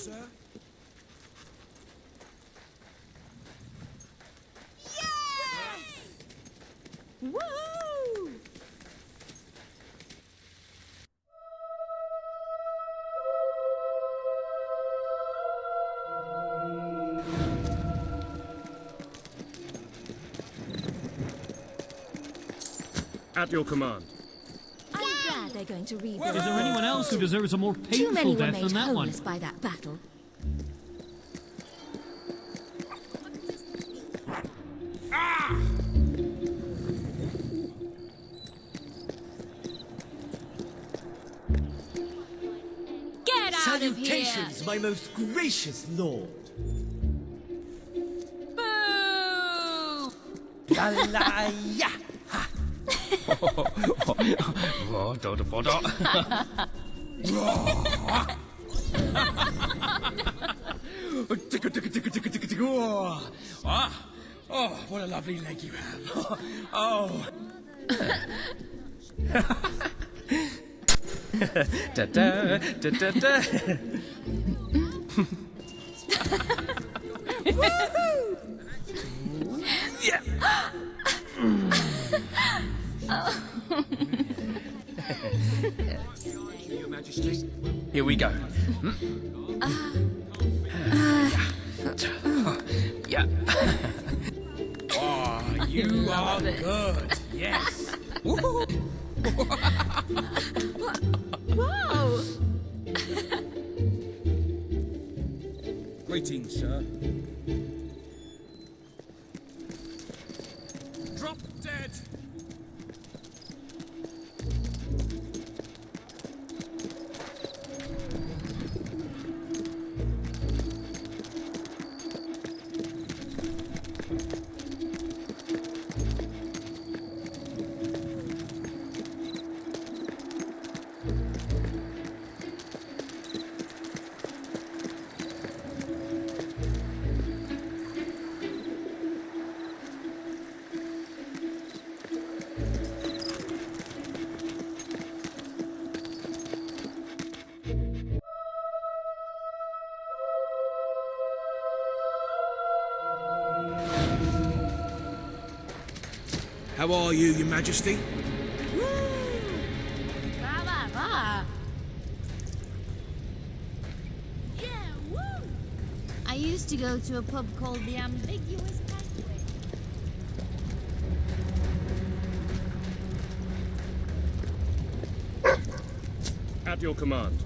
Woo! At your command. I'm glad they're going to read Is there anyone else who deserves a more Too many painful were death made than that one? homeless by that battle. Get out of here! Salutations, my most gracious lord. Boo! La la ya! Oh, what a lovely leg you have. Oh. Da da da da da. Yeah. Your Majesty. Here we go. Yeah. Oh, you are good. Yes. Whoa! Greetings, sir. Drop dead. How are you, Your Majesty? I used to go to a pub called the Ambiguous Banquet. At your command.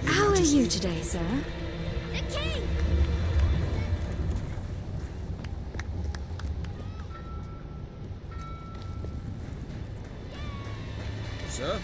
How are you today, sir? The king! Sir?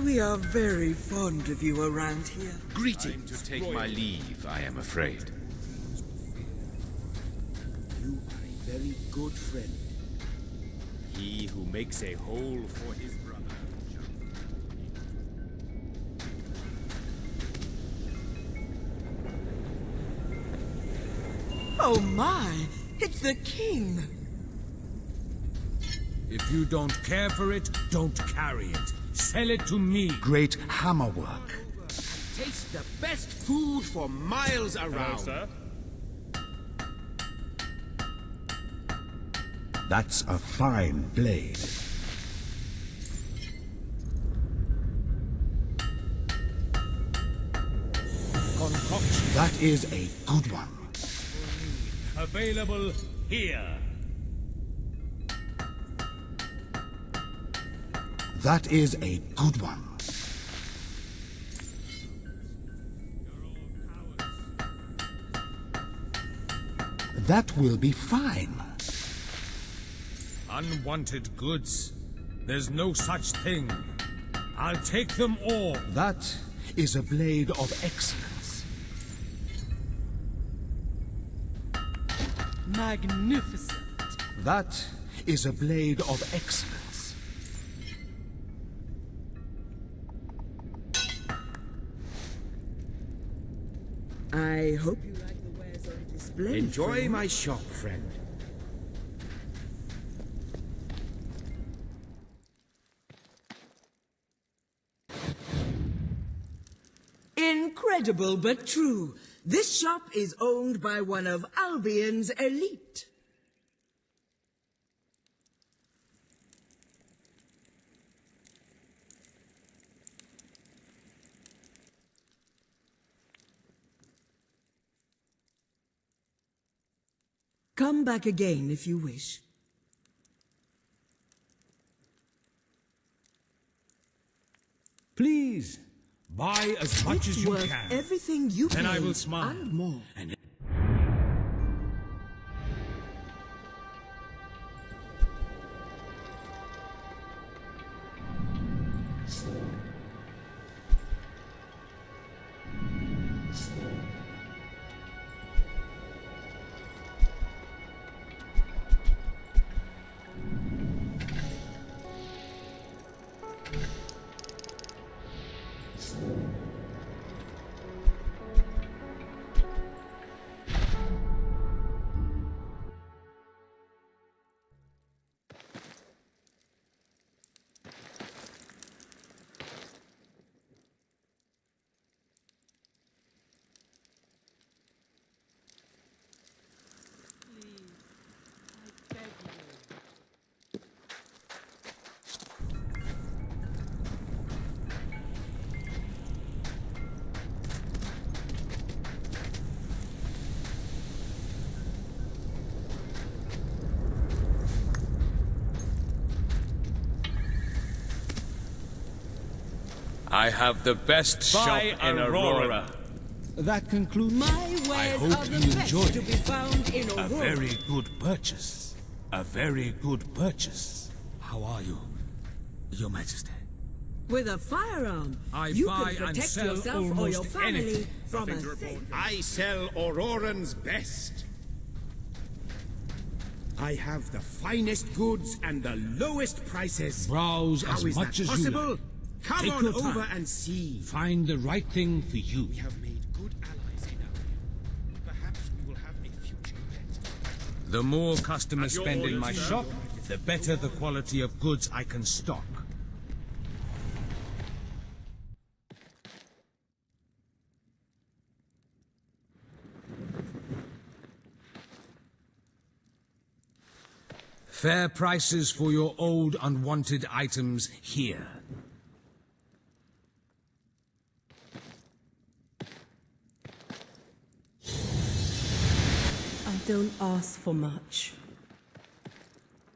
We are very fond of you around here. Greetings. To take my leave, I am afraid. You are a very good friend. He who makes a hole for his brother. Oh my! It's the king! If you don't care for it, don't carry it. Sell it to me. Great hammerwork. Taste the best food for miles around. Sir? That's a fine blade. Concoction. That is a good one. Available here. That is a good one. That will be fine. Unwanted goods. There's no such thing. I'll take them all. That is a blade of excellence. Magnificent. That is a blade of excellence. I hope you like the wares on display. Enjoy friend. my shop, friend. Incredible but true. This shop is owned by one of Albion's elite. Come back again if you wish. Please, buy as much as you worth can. Everything you And I paid will smile. and more. And I have the best shop in Aurora. That concludes. My wares I are hope the you best enjoyed to be it. found in A Aurora. very good purchase. A very good purchase. How are you, Your Majesty? With a firearm, I you buy can and protect sell yourself or almost your family anything. from Nothing a to report. safe. I sell Auroran's best. I have the finest goods and the lowest prices. Browse How as is much that as possible? you like. Come Take on your time. over and see. Find the right thing for you. We have made good allies in Albion. Perhaps we will have a future yet. The more customers At your spend in orders, my sir. shop, the better the quality of goods I can stock. Fair prices for your old unwanted items here. I don't ask for much.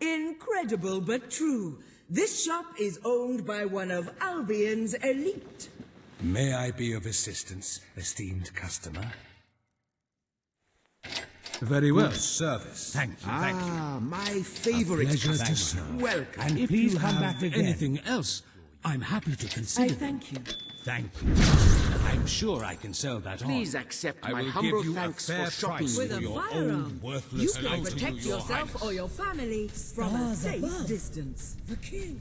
Incredible but true. This shop is owned by one of Albion's elite. May I be of assistance, esteemed customer? Very well. Good service. Thank you, thank you. Ah, my favorite A pleasure to customer. serve. Welcome. And If please you come have back again. Anything else, I'm happy to consider them. thank you. Thank you. I'm sure I can sell that on. Please accept I my will humble give you thanks a fair for shopping price With for a your firearm, own you worthless can clothes, protect Your yourself Highness. or your family from a safe distance. The king.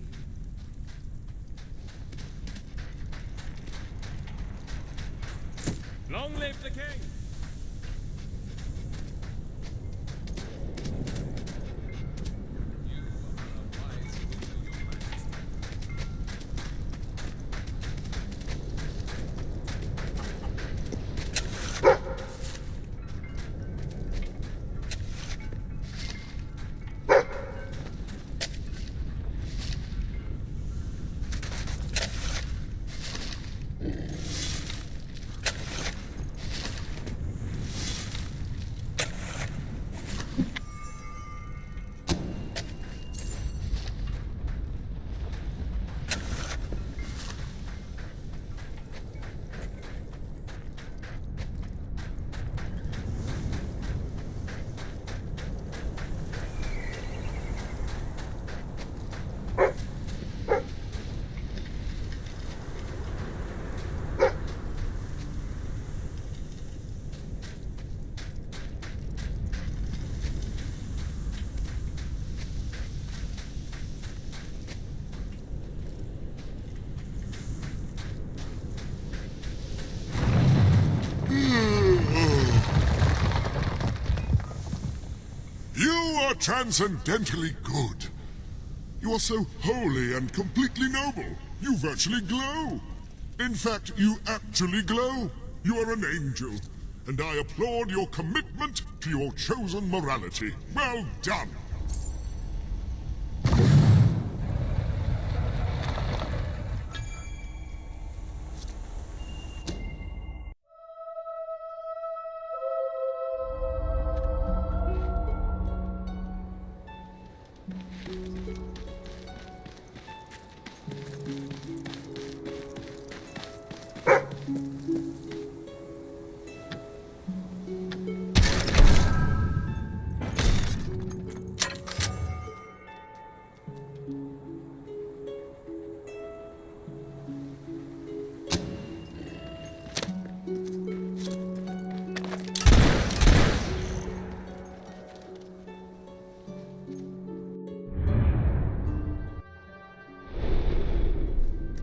Long live the king! You are transcendently good. You are so holy and completely noble. You virtually glow. In fact, you actually glow. You are an angel, and I applaud your commitment to your chosen morality. Well done.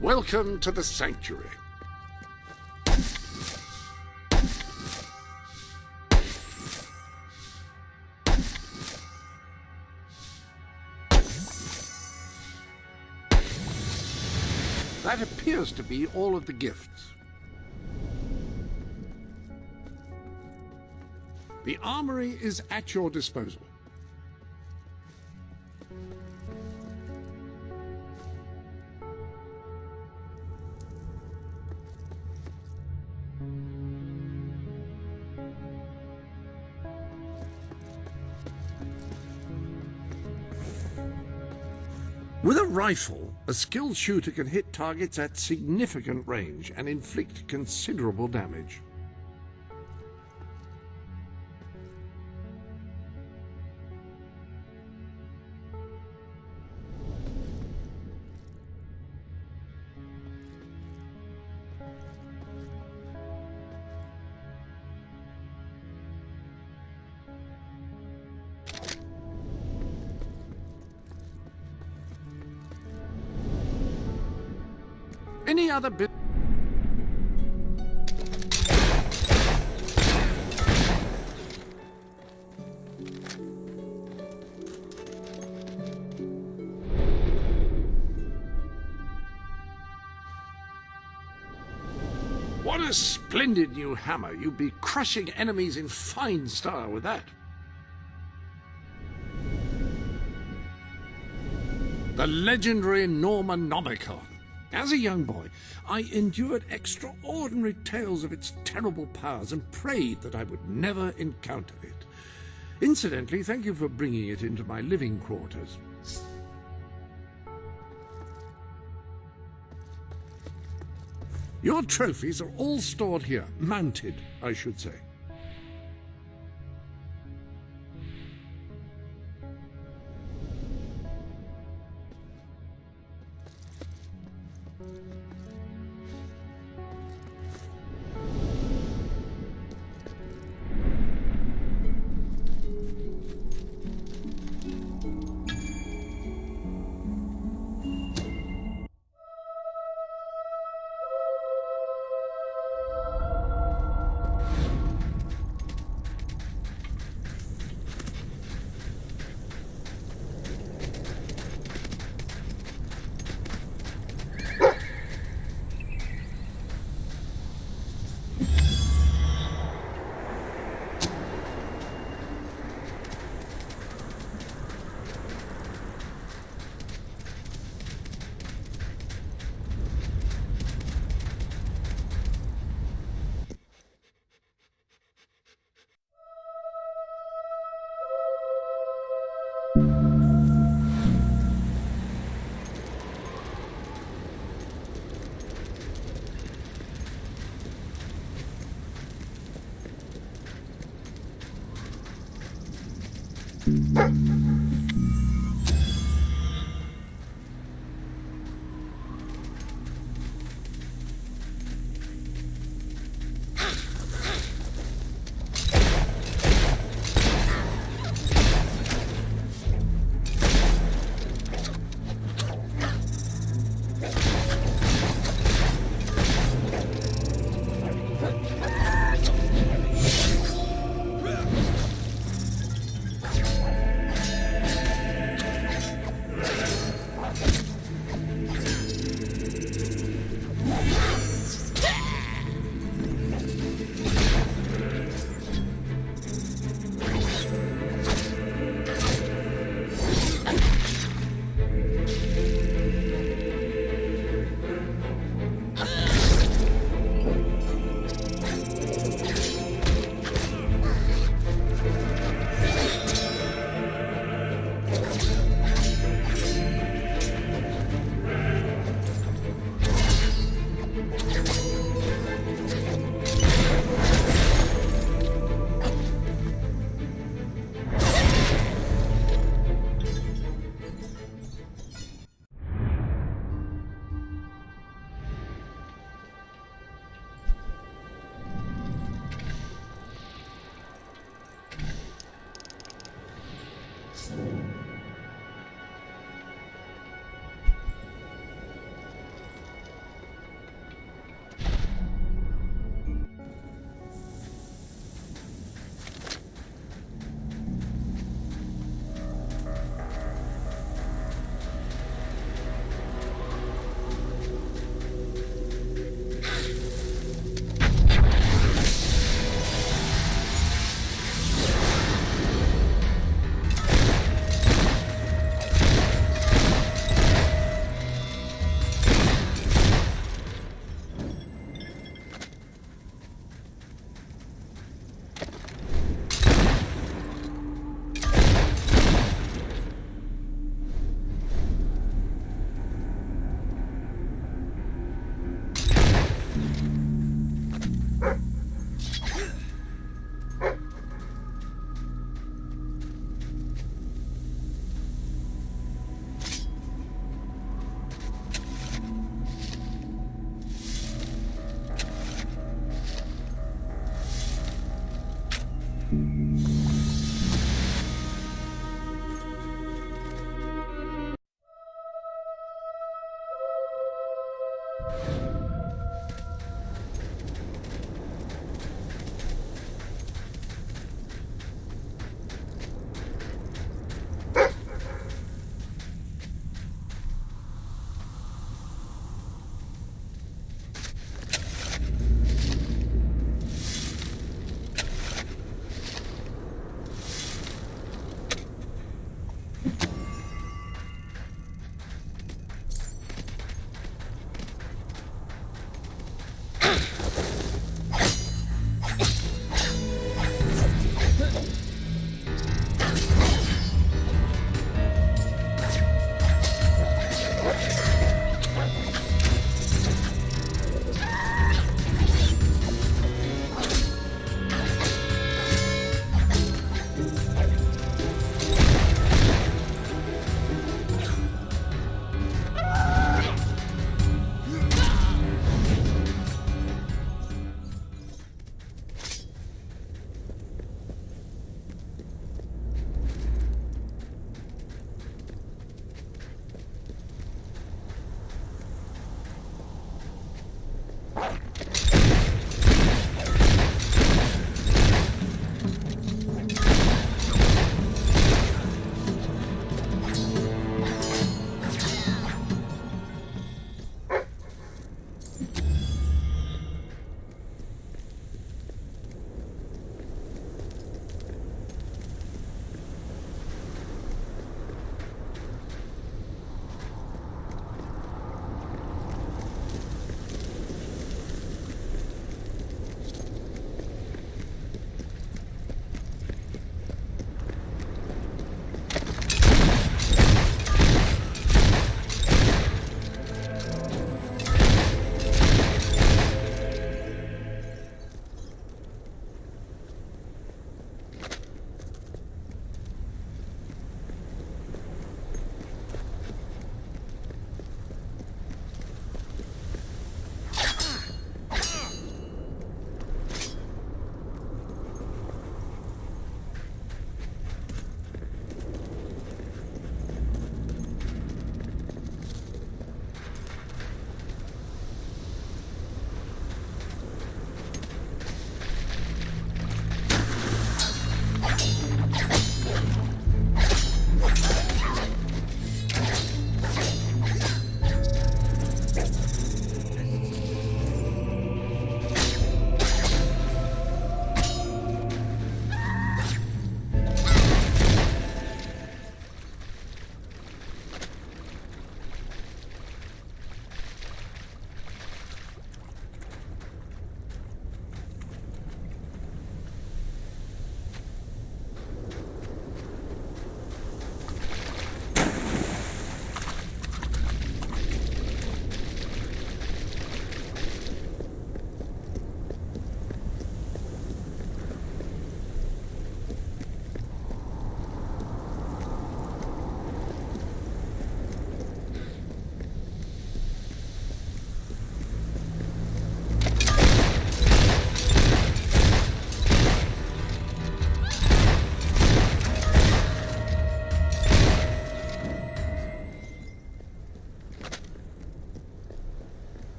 Welcome to the sanctuary. That appears to be all of the gifts. The armory is at your disposal. With a rifle, a skilled shooter can hit targets at significant range and inflict considerable damage. Any other bit? What a splendid new hammer. You'd be crushing enemies in fine style with that. The legendary Normanomicon. As a young boy, I endured extraordinary tales of its terrible powers and prayed that I would never encounter it. Incidentally, thank you for bringing it into my living quarters. Your trophies are all stored here, mounted, I should say.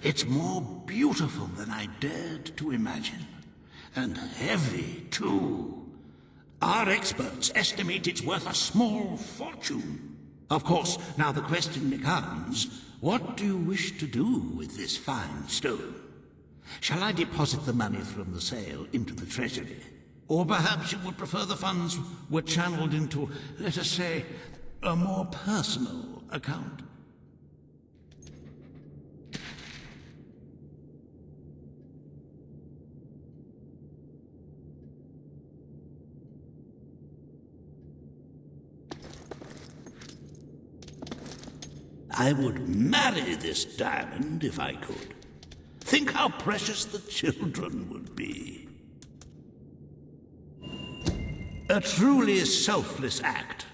It's more beautiful than I dared to imagine. And heavy, too. Our experts estimate it's worth a small fortune. Of course, now the question becomes, what do you wish to do with this fine stone? Shall I deposit the money from the sale into the treasury? Or perhaps you would prefer the funds were channeled into, let us say, a more personal account? I would marry this diamond if I could. Think how precious the children would be. A truly selfless act.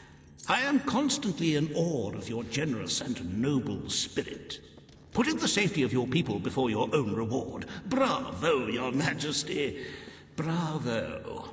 I am constantly in awe of your generous and noble spirit. Putting the safety of your people before your own reward. Bravo, Your Majesty. Bravo.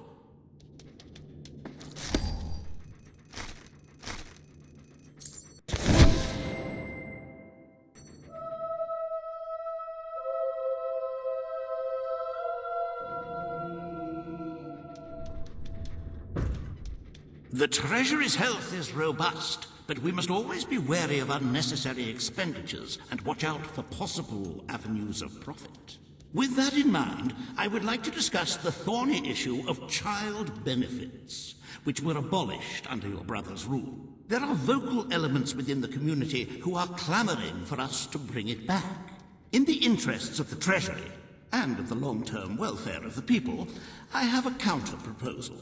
The Treasury's health is robust, but we must always be wary of unnecessary expenditures and watch out for possible avenues of profit. With that in mind, I would like to discuss the thorny issue of child benefits, which were abolished under your brother's rule. There are vocal elements within the community who are clamoring for us to bring it back. In the interests of the Treasury, and of the long-term welfare of the people, I have a counter-proposal.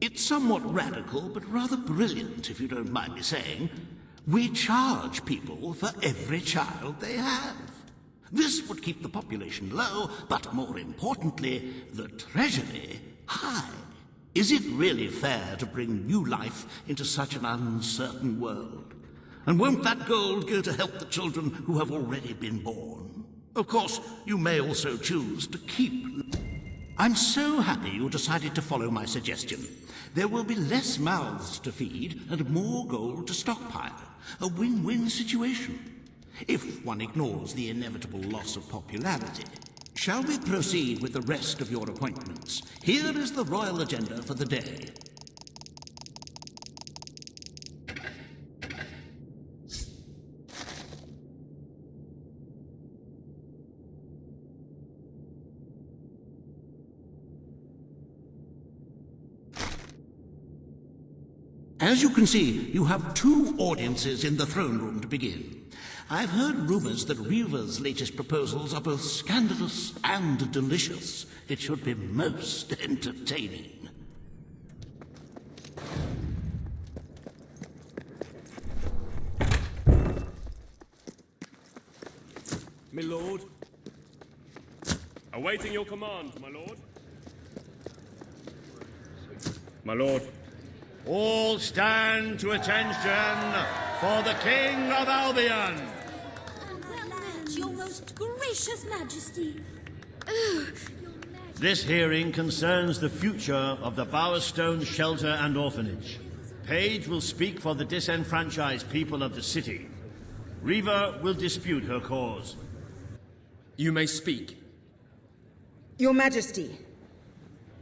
It's somewhat radical, but rather brilliant, if you don't mind me saying. We charge people for every child they have. This would keep the population low, but more importantly, the Treasury high. Is it really fair to bring new life into such an uncertain world? And won't that gold go to help the children who have already been born? Of course, you may also choose to keep. I'm so happy you decided to follow my suggestion. There will be less mouths to feed and more gold to stockpile. A win-win situation, if one ignores the inevitable loss of popularity. Shall we proceed with the rest of your appointments? Here is the royal agenda for the day. As you can see, you have 2 audiences in the throne room to begin. I've heard rumors that Reva's latest proposals are both scandalous and delicious. It should be most entertaining. My lord. Awaiting your command, my lord. My lord. All stand to attention for the King of Albion. Your most gracious Majesty. This hearing concerns the future of the Bowerstone Shelter and Orphanage. Paige will speak for the disenfranchised people of the city. Reva will dispute her cause. You may speak. Your Majesty,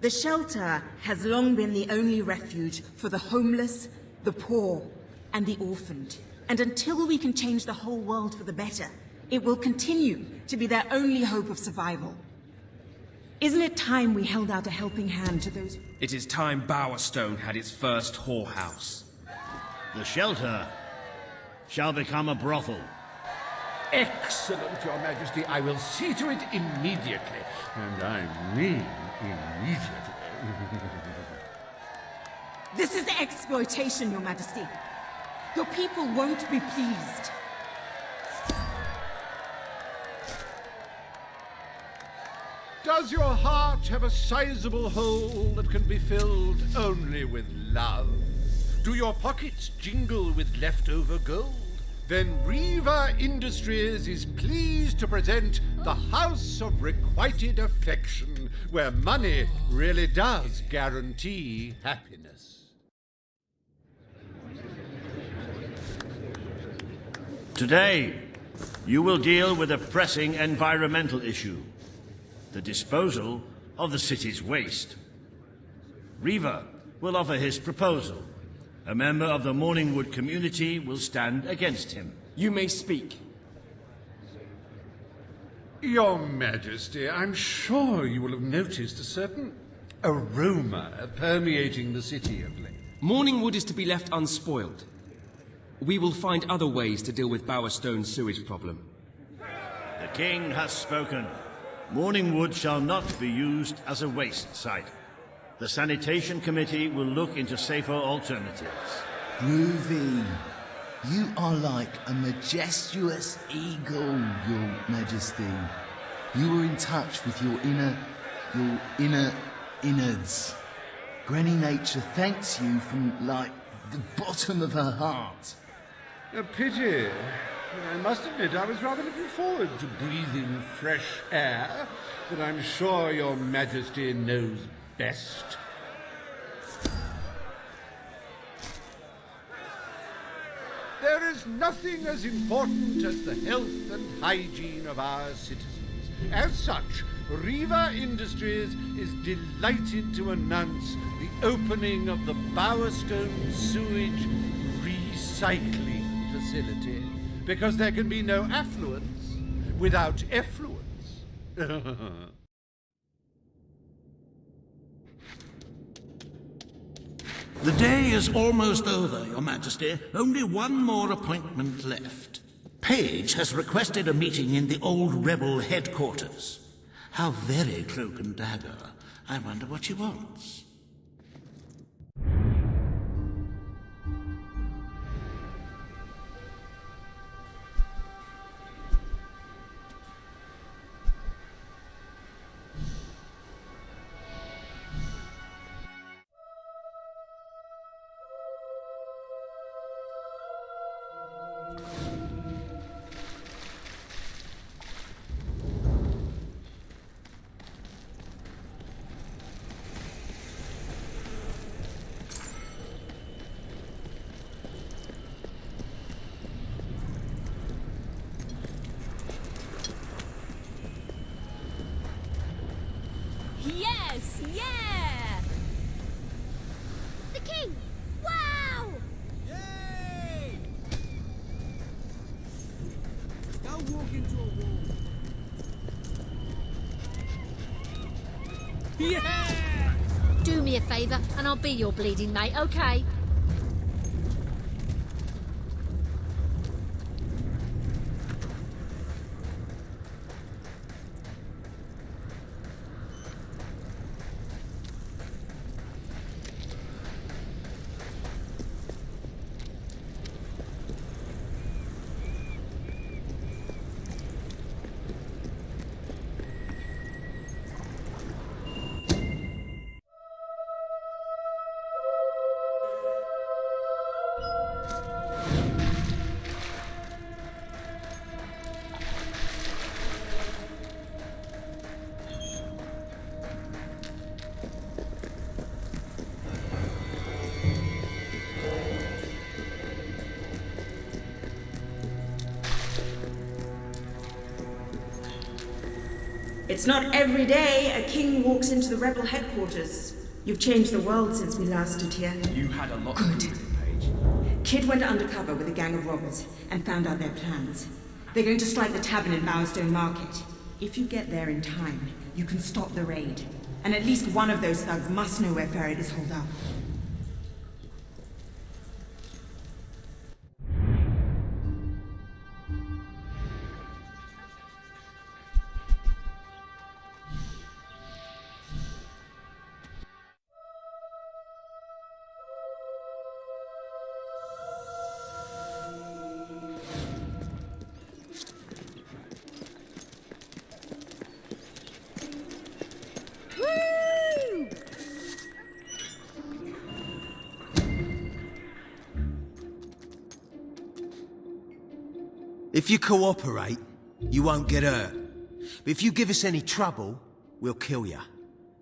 the shelter has long been the only refuge for the homeless, the poor, and the orphaned. And until we can change the whole world for the better, it will continue to be their only hope of survival. Isn't it time we held out a helping hand to those... It is time Bowerstone had its first whorehouse. The shelter shall become a brothel. Excellent, Your Majesty. I will see to it immediately. And I mean immediately. This is exploitation, Your Majesty. Your people won't be pleased. Does your heart have a sizable hole that can be filled only with love? Do your pockets jingle with leftover gold? Then Reva Industries is pleased to present the House of Requited Affection, where money really does guarantee happiness. Today, you will deal with a pressing environmental issue. The disposal of the city's waste. Reva will offer his proposal. A member of the Morningwood community will stand against him. You may speak. Your Majesty, I'm sure you will have noticed a certain aroma permeating the city of late. Morningwood is to be left unspoiled. We will find other ways to deal with Bowerstone's sewage problem. The king has spoken. Morningwood shall not be used as a waste site. The sanitation committee will look into safer alternatives. Groovy. You are like a majestuous eagle, Your Majesty. You are in touch with your inner innards. Granny Nature thanks you from, like, the bottom of her heart. A pity. I must admit I was rather looking forward to breathing fresh air, but I'm sure your Majesty knows best. There is nothing as important as the health and hygiene of our citizens. As such, Riva Industries is delighted to announce the opening of the Bowerstone Sewage Recycling Facility, because there can be no affluence without effluence. The day is almost over, Your Majesty. Only one more appointment left. Page has requested a meeting in the old rebel headquarters. How very cloak and dagger. I wonder what she wants. Yes, yeah! The king! Wow! Yay! Go walk into a wall. Yeah! Do me a favour and I'll be your bleeding mate, okay? It's not every day a king walks into the rebel headquarters. You've changed the world since we last stood here. You had a lot Good. to do with it, Paige. Kid went undercover with a gang of robbers and found out their plans. They're going to strike the tavern in Bowerstone Market. If you get there in time, you can stop the raid. And at least one of those thugs must know where Ferret is holed up. Woo! If you cooperate, you won't get hurt. But if you give us any trouble, we'll kill you.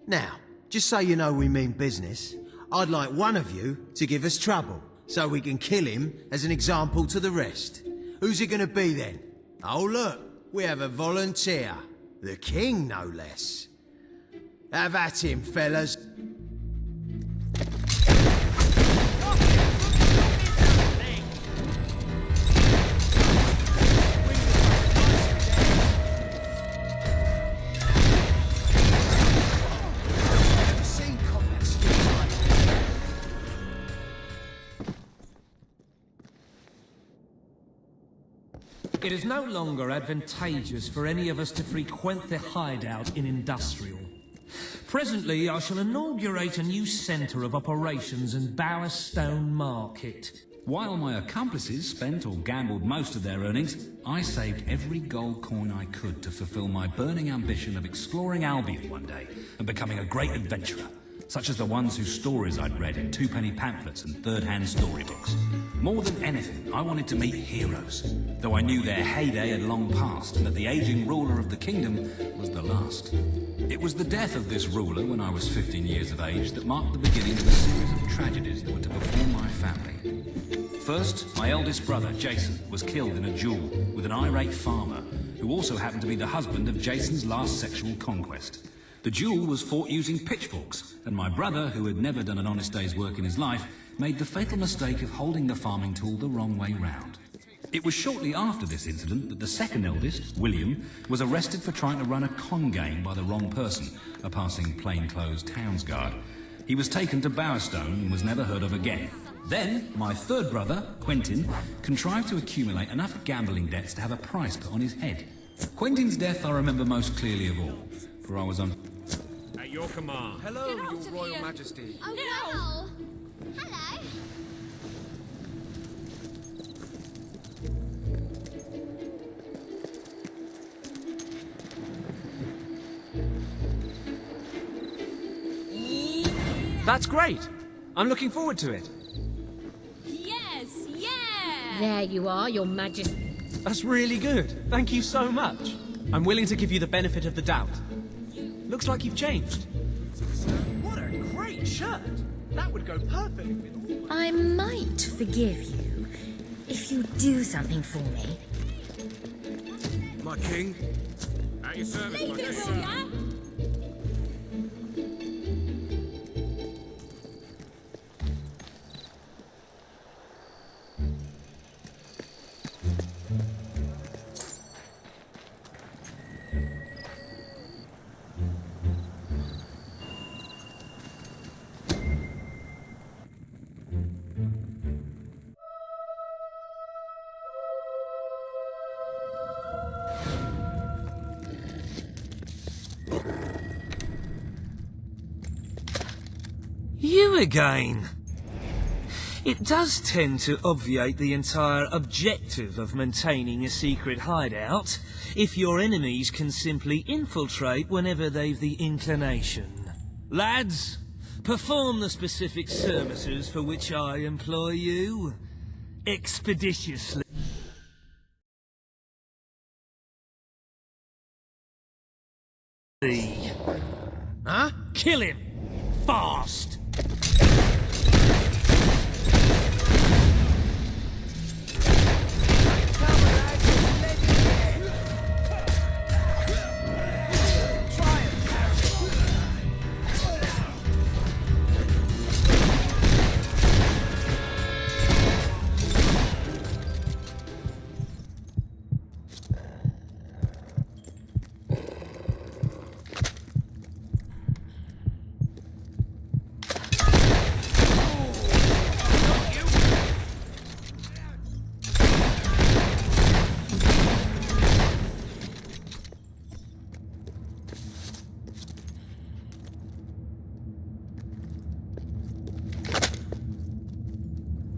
Now, just so you know we mean business, I'd like one of you to give us trouble, so we can kill him as an example to the rest. Who's it gonna be then? Oh look, we have a volunteer. The king, no less. Have at him, fellas. It is no longer advantageous for any of us to frequent the hideout in Industrial. Presently, I shall inaugurate a new centre of operations in Bowerstone Market. While my accomplices spent or gambled most of their earnings, I saved every gold coin I could to fulfill my burning ambition of exploring Albion one day and becoming a great adventurer, such as the ones whose stories I'd read in two-penny pamphlets and third-hand storybooks. More than anything, I wanted to meet heroes. though I knew their heyday had long passed and that the aging ruler of the kingdom was the last. It was the death of this ruler when I was 15 years of age that marked the beginning of a series of tragedies that were to befall my family. First, my eldest brother, Jason, was killed in a duel with an irate farmer who also happened to be the husband of Jason's last sexual conquest. The duel was fought using pitchforks, and my brother, who had never done an honest day's work in his life, made the fatal mistake of holding the farming tool the wrong way round. It was shortly after this incident that the second eldest, William, was arrested for trying to run a con game by the wrong person, a passing plainclothes townsguard. He was taken to Bowerstone and was never heard of again. Then, my third brother, Quentin, contrived to accumulate enough gambling debts to have a price put on his head. Quentin's death I remember most clearly of all, for I was on... At your command. Hello, Your Royal Majesty. Oh, wow. Hello. That's great. I'm looking forward to it. Yes, yeah! There you are, Your Majesty. That's really good. Thank you so much. I'm willing to give you the benefit of the doubt. Looks like you've changed. What a great shirt! That would go perfectly with all... I might forgive you if you do something for me. My king. At your service, my Leave king. it, will ya? You again. It does tend to obviate the entire objective of maintaining a secret hideout if your enemies can simply infiltrate whenever they've the inclination. Lads, perform the specific services for which I employ you expeditiously. Huh? Kill him! Fast!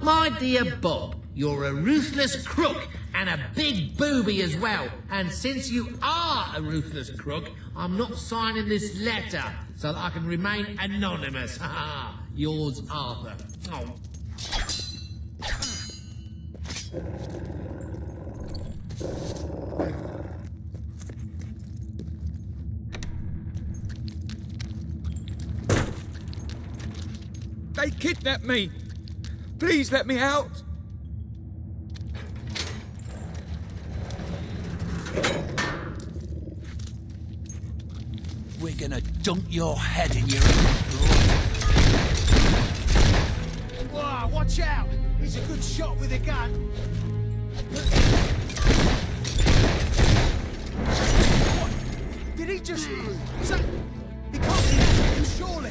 My dear Bob, you're a ruthless crook and a big booby as well. And since you are a ruthless crook, I'm not signing this letter so that I can remain anonymous. Ha ha! Yours, Arthur. Oh. They kidnapped me. Please let me out. We're gonna dunk your head in your own blood. Wow, watch out! He's a good shot with a gun. What? Did he just... Is that... He can't be you, surely.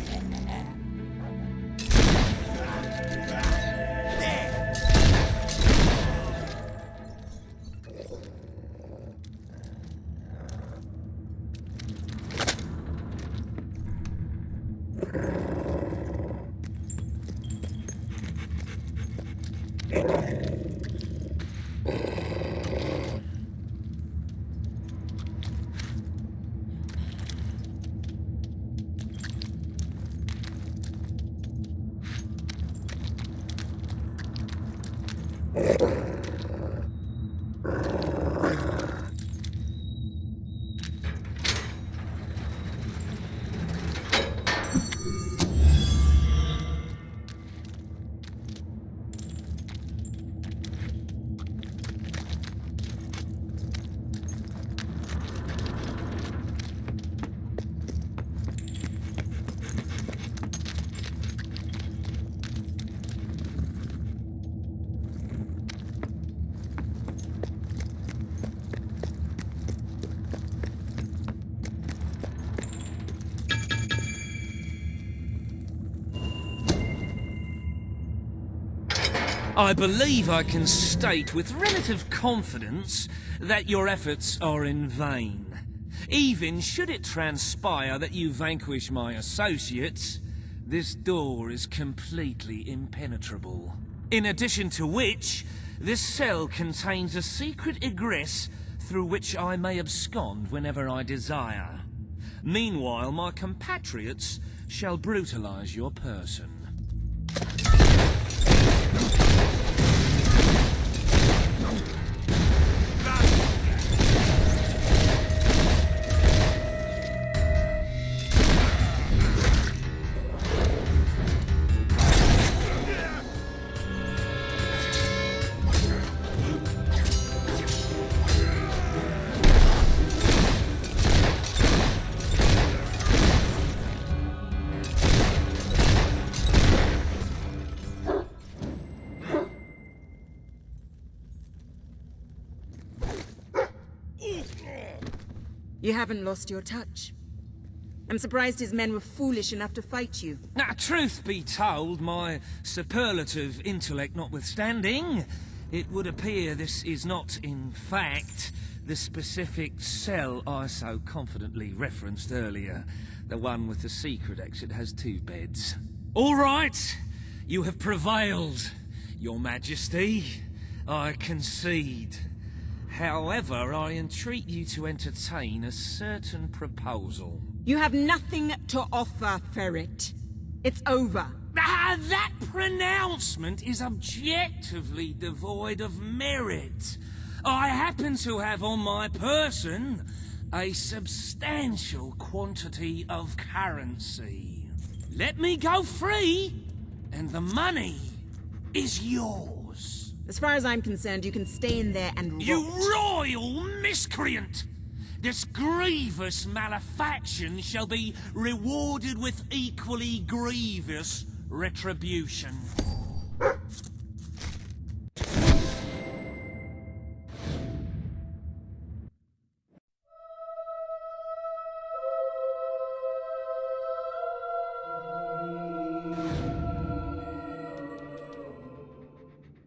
I believe I can state with relative confidence that your efforts are in vain. Even should it transpire that you vanquish my associates, this door is completely impenetrable. In addition to which, this cell contains a secret egress through which I may abscond whenever I desire. Meanwhile, my compatriots shall brutalize your person. You haven't lost your touch. I'm surprised his men were foolish enough to fight you. Now, truth be told, my superlative intellect notwithstanding, it would appear this is not, in fact, the specific cell I so confidently referenced earlier. The one with the secret exit has 2 beds. All right, you have prevailed, Your Majesty. I concede. However, I entreat you to entertain a certain proposal. You have nothing to offer, Ferret. It's over. Ah, that pronouncement is objectively devoid of merit. I happen to have on my person a substantial quantity of currency. Let me go free, and the money is yours. As far as I'm concerned, you can stay in there and rot. You royal miscreant! This grievous malefaction shall be rewarded with equally grievous retribution.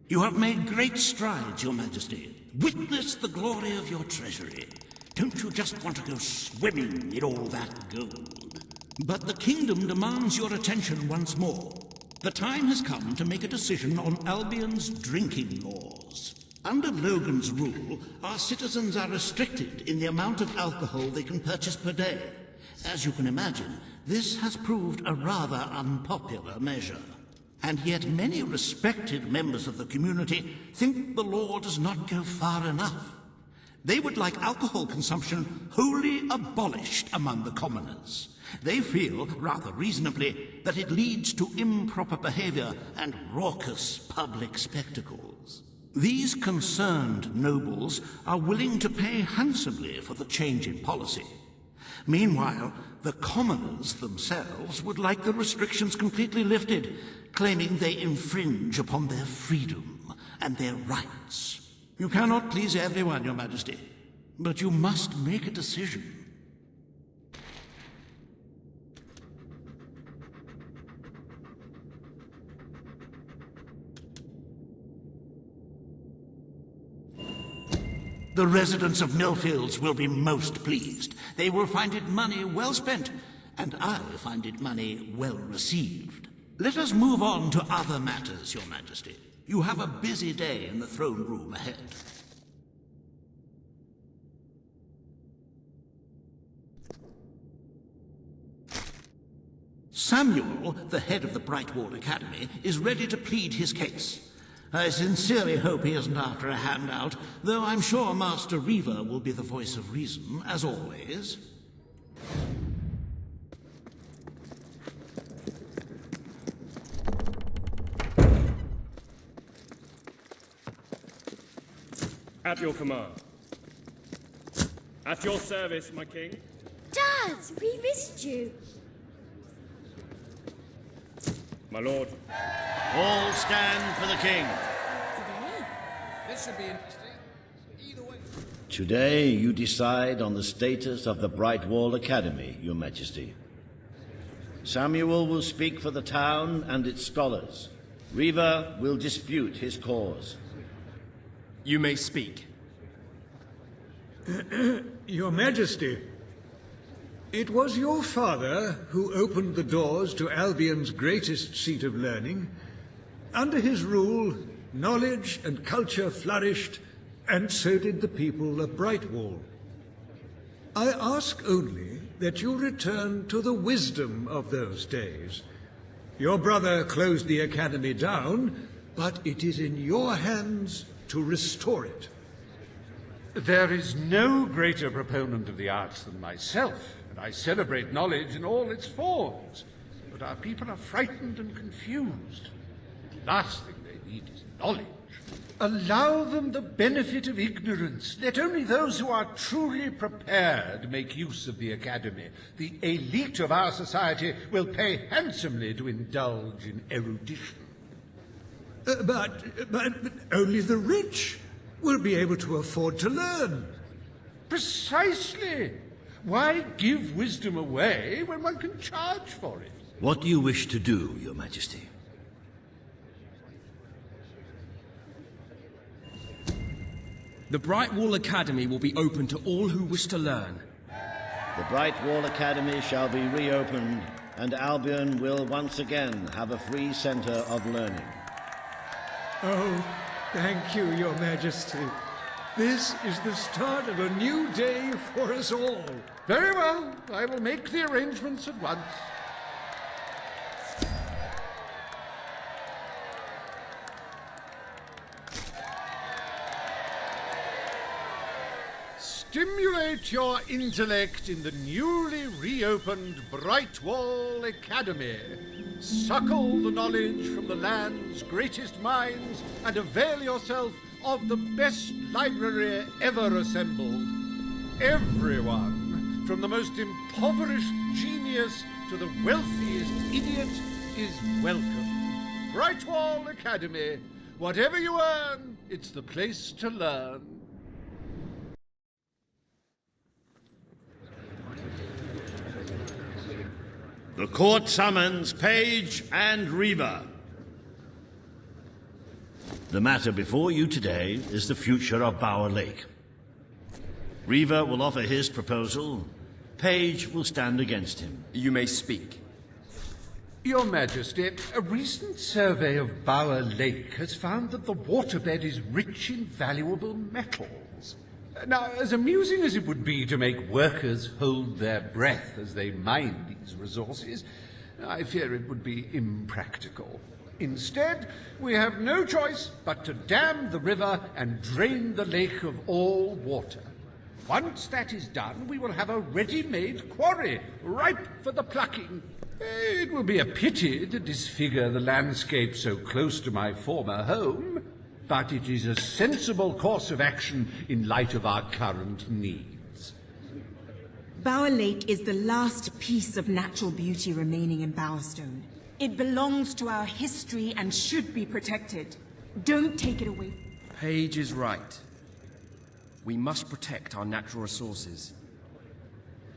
You have made great strides, Your Majesty. Witness the glory of your treasury. Don't you just want to go swimming in all that gold? But the kingdom demands your attention once more. The time has come to make a decision on Albion's drinking laws. Under Logan's rule, our citizens are restricted in the amount of alcohol they can purchase per day. As you can imagine, this has proved a rather unpopular measure. And yet many respected members of the community think the law does not go far enough. They would like alcohol consumption wholly abolished among the commoners. They feel, rather reasonably, that it leads to improper behavior and raucous public spectacles. These concerned nobles are willing to pay handsomely for the change in policy. Meanwhile, the commoners themselves would like the restrictions completely lifted, claiming they infringe upon their freedom and their rights. You cannot please everyone, Your Majesty, but you must make a decision. The residents of Millfields will be most pleased. They will find it money well spent, and I find it money well received. Let us move on to other matters, Your Majesty. You have a busy day in the throne room ahead. Samuel, the head of the Brightwall Academy, is ready to plead his case. I sincerely hope he isn't after a handout, though I'm sure Master Reaver will be the voice of reason, as always. At your command. At your service, my king. Dad, we missed you. My lord. All stand for the king. This should be interesting. Either way. Today you decide on the status of the Brightwall Academy, Your Majesty. Samuel will speak for the town and its scholars. Riva will dispute his cause. You may speak. Your Majesty, it was your father who opened the doors to Albion's greatest seat of learning. Under his rule, knowledge and culture flourished, and so did the people of Brightwall. I ask only that you return to the wisdom of those days. Your brother closed the academy down, but it is in your hands to restore it. There is no greater proponent of the arts than myself, and I celebrate knowledge in all its forms. But our people are frightened and confused. The last thing they need is knowledge. Allow them the benefit of ignorance. Let only those who are truly prepared make use of the academy. The elite of our society will pay handsomely to indulge in erudition. But only the rich will be able to afford to learn. Precisely. Why give wisdom away when one can charge for it? What do you wish to do, Your Majesty? The Brightwall Academy will be open to all who wish to learn. The Brightwall Academy shall be reopened, and Albion will once again have a free centre of learning. Oh, thank you, Your Majesty. This is the start of a new day for us all. Very well. I will make the arrangements at once. Stimulate your intellect in the newly reopened Brightwall Academy. Suckle the knowledge from the land's greatest minds and avail yourself of the best library ever assembled. Everyone, from the most impoverished genius to the wealthiest idiot, is welcome. Brightwall Academy. Whatever you earn, it's the place to learn. The court summons Page and Riva. The matter before you today is the future of Bower Lake. Riva will offer his proposal. Page will stand against him. You may speak. Your Majesty, a recent survey of Bower Lake has found that the waterbed is rich in valuable metals. Now, as amusing as it would be to make workers hold their breath as they mine these resources, I fear it would be impractical. Instead, we have no choice but to dam the river and drain the lake of all water. Once that is done, we will have a ready-made quarry, ripe for the plucking. It will be a pity to disfigure the landscape so close to my former home, but it is a sensible course of action in light of our current needs. Bower Lake is the last piece of natural beauty remaining in Bowerstone. It belongs to our history and should be protected. Don't take it away. Page is right. We must protect our natural resources.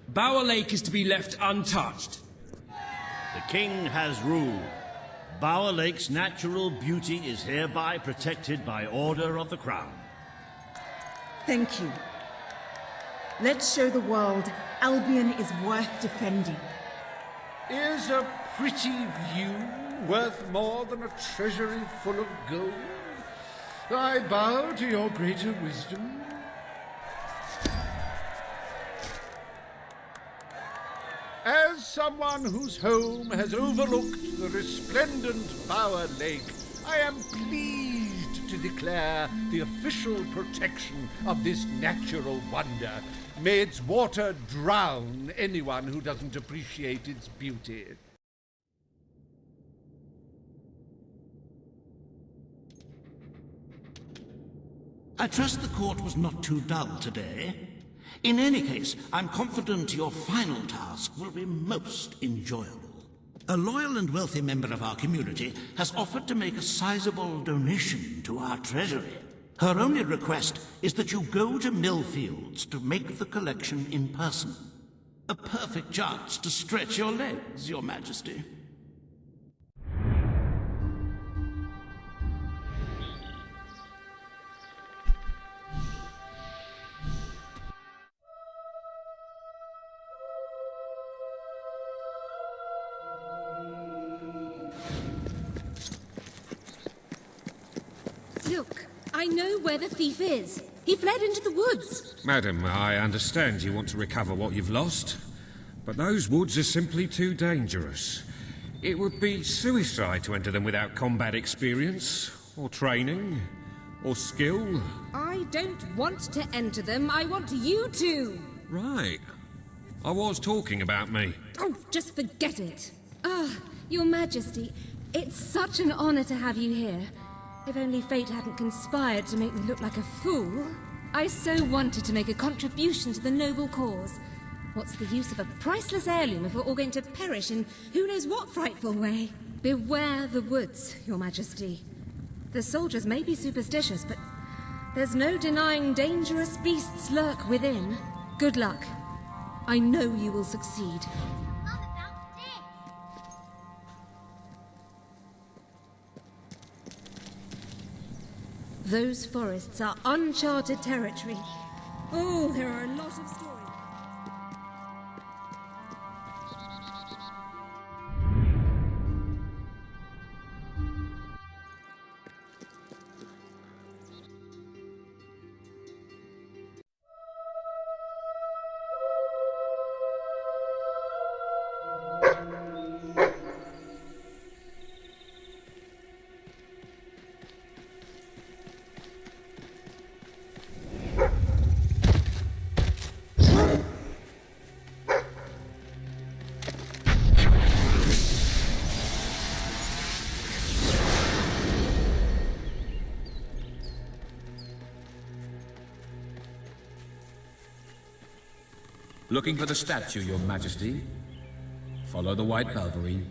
Bower Lake is to be left untouched. The king has ruled. Bower Lake's natural beauty is hereby protected by order of the crown. Thank you. Let's show the world Albion is worth defending. Is a pretty view worth more than a treasury full of gold? I bow to your greater wisdom. As someone whose home has overlooked the resplendent Bower Lake, I am pleased to declare the official protection of this natural wonder. May its water drown anyone who doesn't appreciate its beauty. I trust the court was not too dull today. In any case, I'm confident your final task will be most enjoyable. A loyal and wealthy member of our community has offered to make a sizable donation to our treasury. Her only request is that you go to Millfields to make the collection in person. A perfect chance to stretch your legs, Your Majesty. I know where the thief is. He fled into the woods. Madam, I understand you want to recover what you've lost, but those woods are simply too dangerous. It would be suicide to enter them without combat experience, or training, or skill. I don't want to enter them. I want you to. Right. I was talking about me. Oh, just forget it. Ah, Your Majesty, it's such an honor to have you here. If only fate hadn't conspired to make me look like a fool. I so wanted to make a contribution to the noble cause. What's the use of a priceless heirloom if we're all going to perish in who knows what frightful way? Beware the woods, Your Majesty. The soldiers may be superstitious, but there's no denying dangerous beasts lurk within. Good luck. I know you will succeed. Those forests are uncharted territory. Oh, there are a lot of stories. Looking for the statue, Your Majesty. Follow the white cavalry.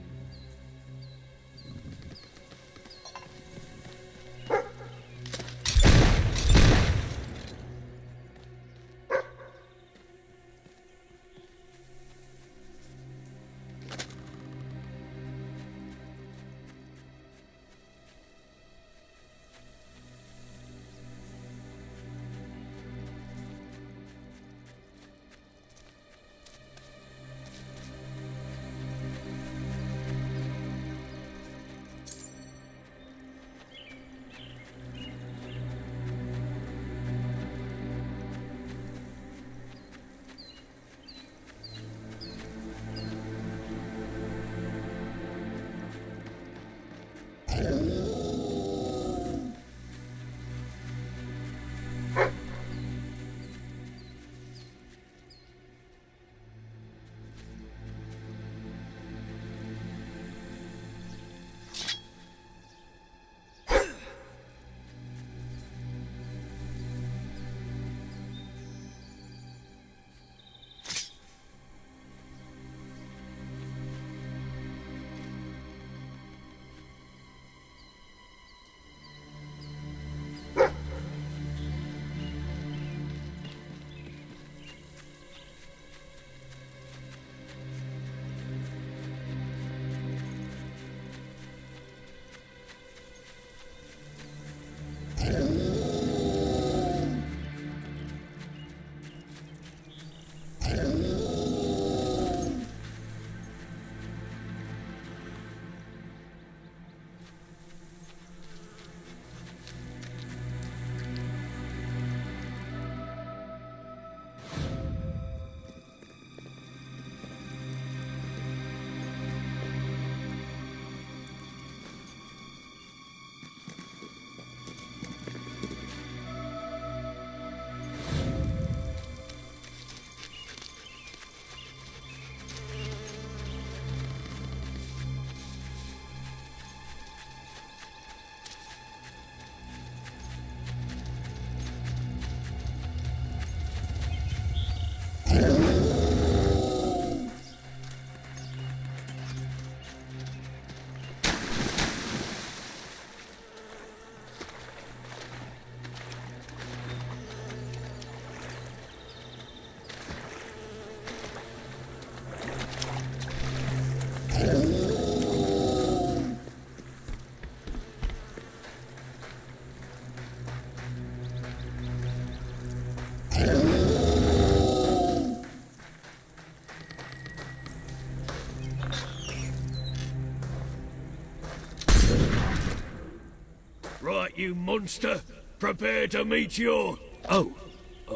Right, you monster! prepare to meet your... Oh,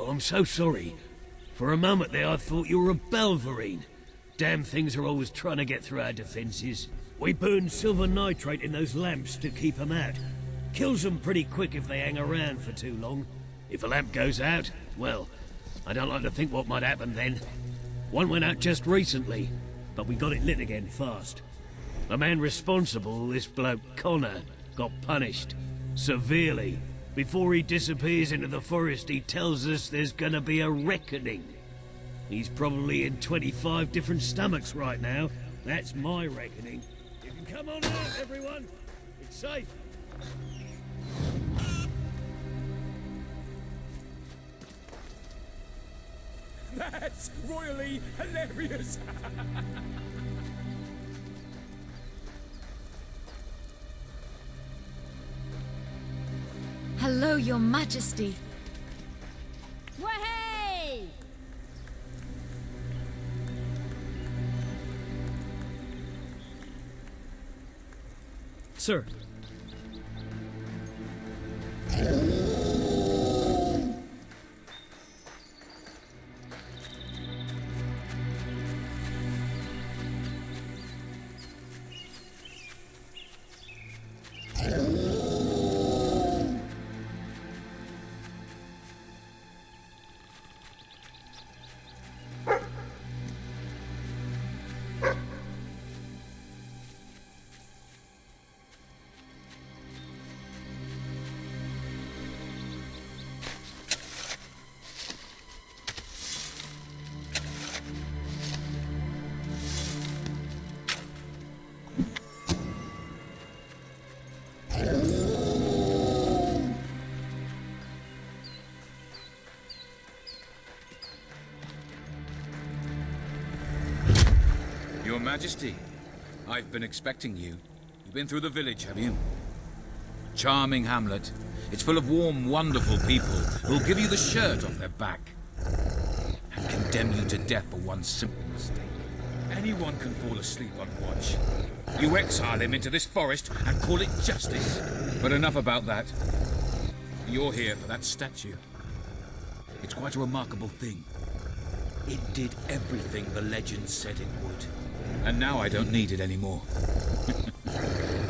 I'm so sorry. For a moment there I thought you were a Belverine. Damn things are always trying to get through our defenses. We burn silver nitrate in those lamps to keep them out. Kills them pretty quick if they hang around for too long. If a lamp goes out, well, I don't like to think what might happen then. One went out just recently, but we got it lit again fast. The man responsible, this bloke Connor, got punished. Severely. Before he disappears into the forest, he tells us there's gonna be a reckoning. He's probably in 25 different stomachs right now. That's my reckoning. You can come on out, everyone. It's safe. That's royally hilarious. Hello, Your Majesty. Wahey! Sir. Your Majesty, I've been expecting you. You've been through the village, have you? Charming hamlet. It's full of warm, wonderful people who'll give you the shirt off their back and condemn you to death for one simple mistake. Anyone can fall asleep on watch. You exile him into this forest and call it justice. But enough about that. You're here for that statue. It's quite a remarkable thing. It did everything the legend said it would. And now I don't need it anymore.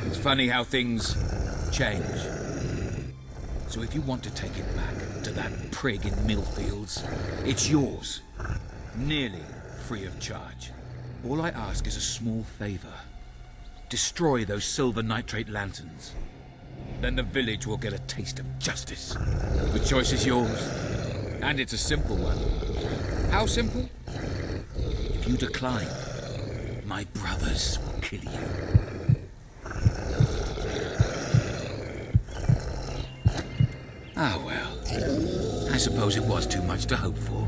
It's funny how things change. So if you want to take it back to that prig in Millfields, it's yours. Nearly free of charge. All I ask is a small favor. Destroy those silver nitrate lanterns. Then the village will get a taste of justice. The choice is yours. And it's a simple one. How simple? If you decline, my brothers will kill you. Ah, well. I suppose it was too much to hope for.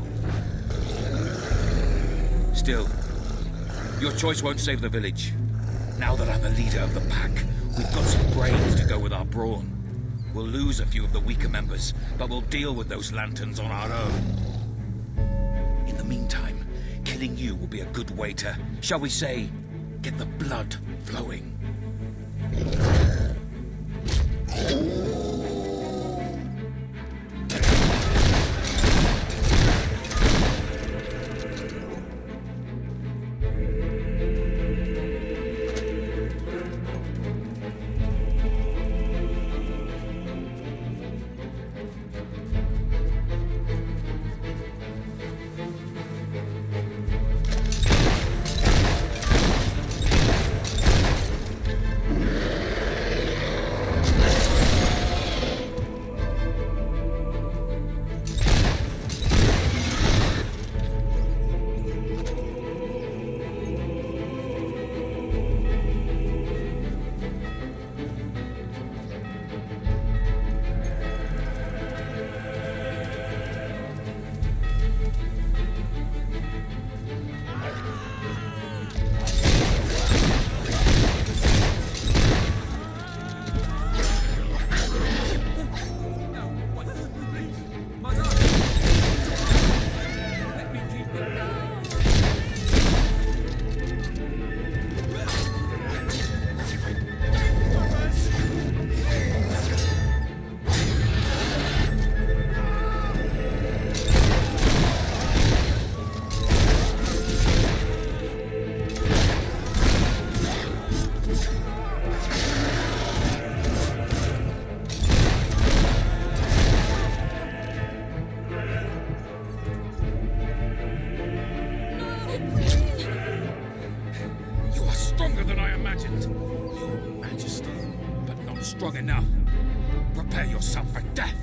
Still, your choice won't save the village. Now that I'm the leader of the pack, we've got some brains to go with our brawn. We'll lose a few of the weaker members, but we'll deal with those lanterns on our own. In the meantime, killing you will be a good way to, shall we say, get the blood flowing. Your Majesty, but not strong enough. Prepare yourself for death.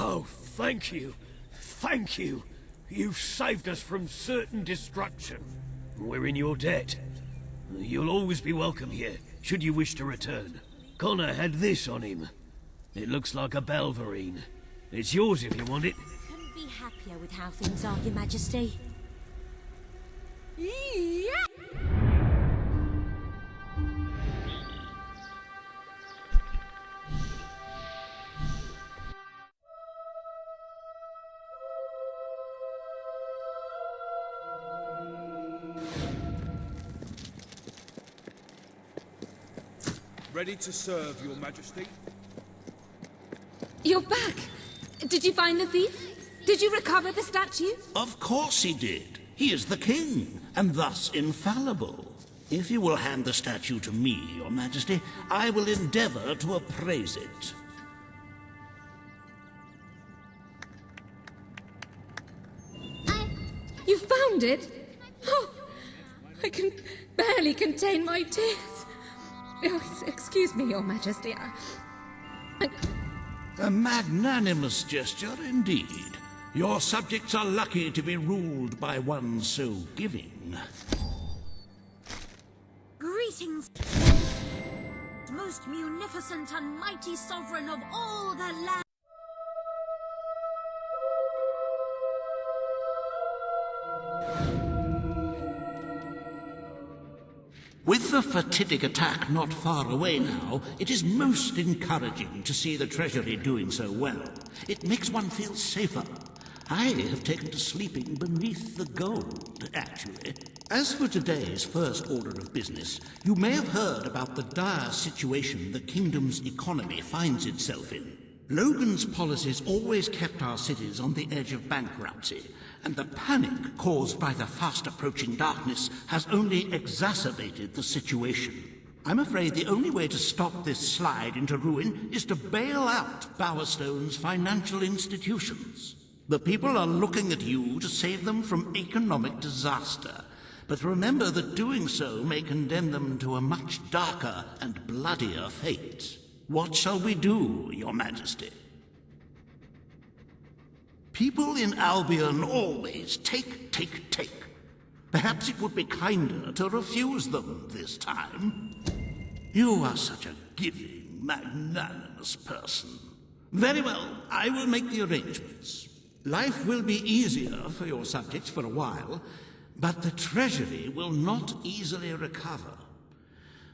Oh, thank you. Thank you. You've saved us from certain destruction. We're in your debt. You'll always be welcome here, should you wish to return. Connor had this on him. It looks like a Belverine. It's yours if you want it. Couldn't be happier with how things are, Your Majesty. Yeah! Ready to serve, Your Majesty? You're back! Did you find the thief? Did you recover the statue? Of course he did. He is the king, and thus infallible. If you will hand the statue to me, Your Majesty, I will endeavor to appraise it. You found it? Oh, I can barely contain my tears. Oh, excuse me, Your Majesty. A magnanimous gesture indeed. Your subjects are lucky to be ruled by one so giving. Greetings, most munificent and mighty sovereign of all the land. With the fatidic attack not far away now, it is most encouraging to see the Treasury doing so well. It makes one feel safer. I have taken to sleeping beneath the gold, actually. As for today's first order of business, you may have heard about the dire situation the kingdom's economy finds itself in. Logan's policies always kept our cities on the edge of bankruptcy, and the panic caused by the fast-approaching darkness has only exacerbated the situation. I'm afraid the only way to stop this slide into ruin is to bail out Bowerstone's financial institutions. The people are looking at you to save them from economic disaster, but remember that doing so may condemn them to a much darker and bloodier fate. What shall we do, Your Majesty? People in Albion always take. Perhaps it would be kinder to refuse them this time. You are such a giving, magnanimous person. Very well, I will make the arrangements. Life will be easier for your subjects for a while, but the Treasury will not easily recover.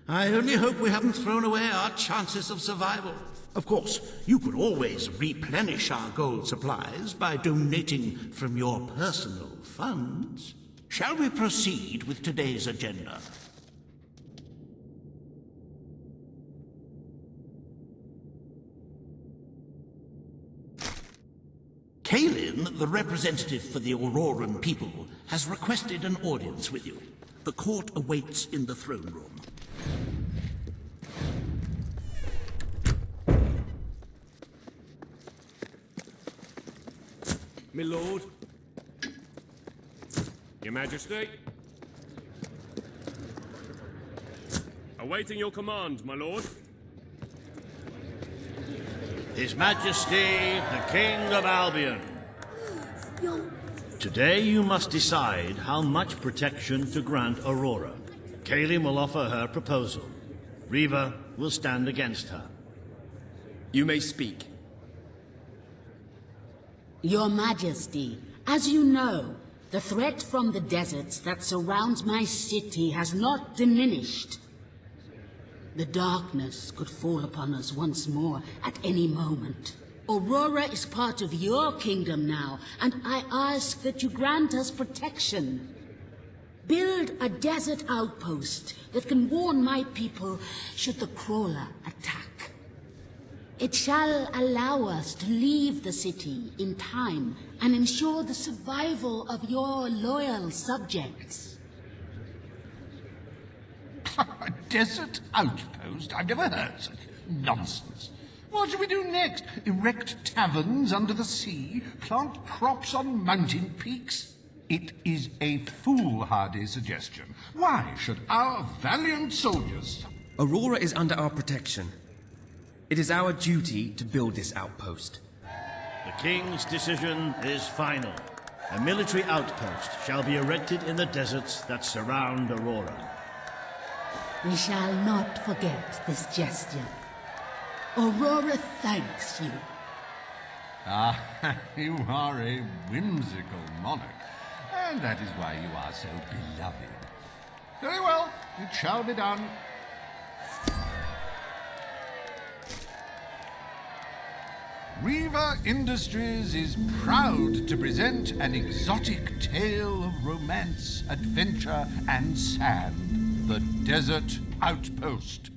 I only hope we haven't thrown away our chances of survival. Of course, you could always replenish our gold supplies by donating from your personal funds. Shall we proceed with today's agenda? Kalin, the representative for the Auroran people, has requested an audience with you. The court awaits in the throne room. My lord. Your Majesty. Awaiting your command, my lord. His Majesty, the King of Albion. Today you must decide how much protection to grant Aurora. Kalin will offer her proposal. Riva will stand against her. You may speak. Your Majesty, as you know, the threat from the deserts that surrounds my city has not diminished. The darkness could fall upon us once more at any moment. Aurora is part of your kingdom now, and I ask that you grant us protection. Build a desert outpost that can warn my people should the crawler attack. It shall allow us to leave the city in time and ensure the survival of your loyal subjects. A desert outpost? I've never heard such nonsense. What shall we do next? Erect taverns under the sea? Plant crops on mountain peaks? It is a foolhardy suggestion. Why should our valiant soldiers... Aurora is under our protection. It is our duty to build this outpost. The king's decision is final. A military outpost shall be erected in the deserts that surround Aurora. We shall not forget this gesture. Aurora thanks you. Ah, you are a whimsical monarch, and that is why you are so beloved. Very well, it shall be done. Reaver Industries is proud to present an exotic tale of romance, adventure, and sand. The Desert Outpost.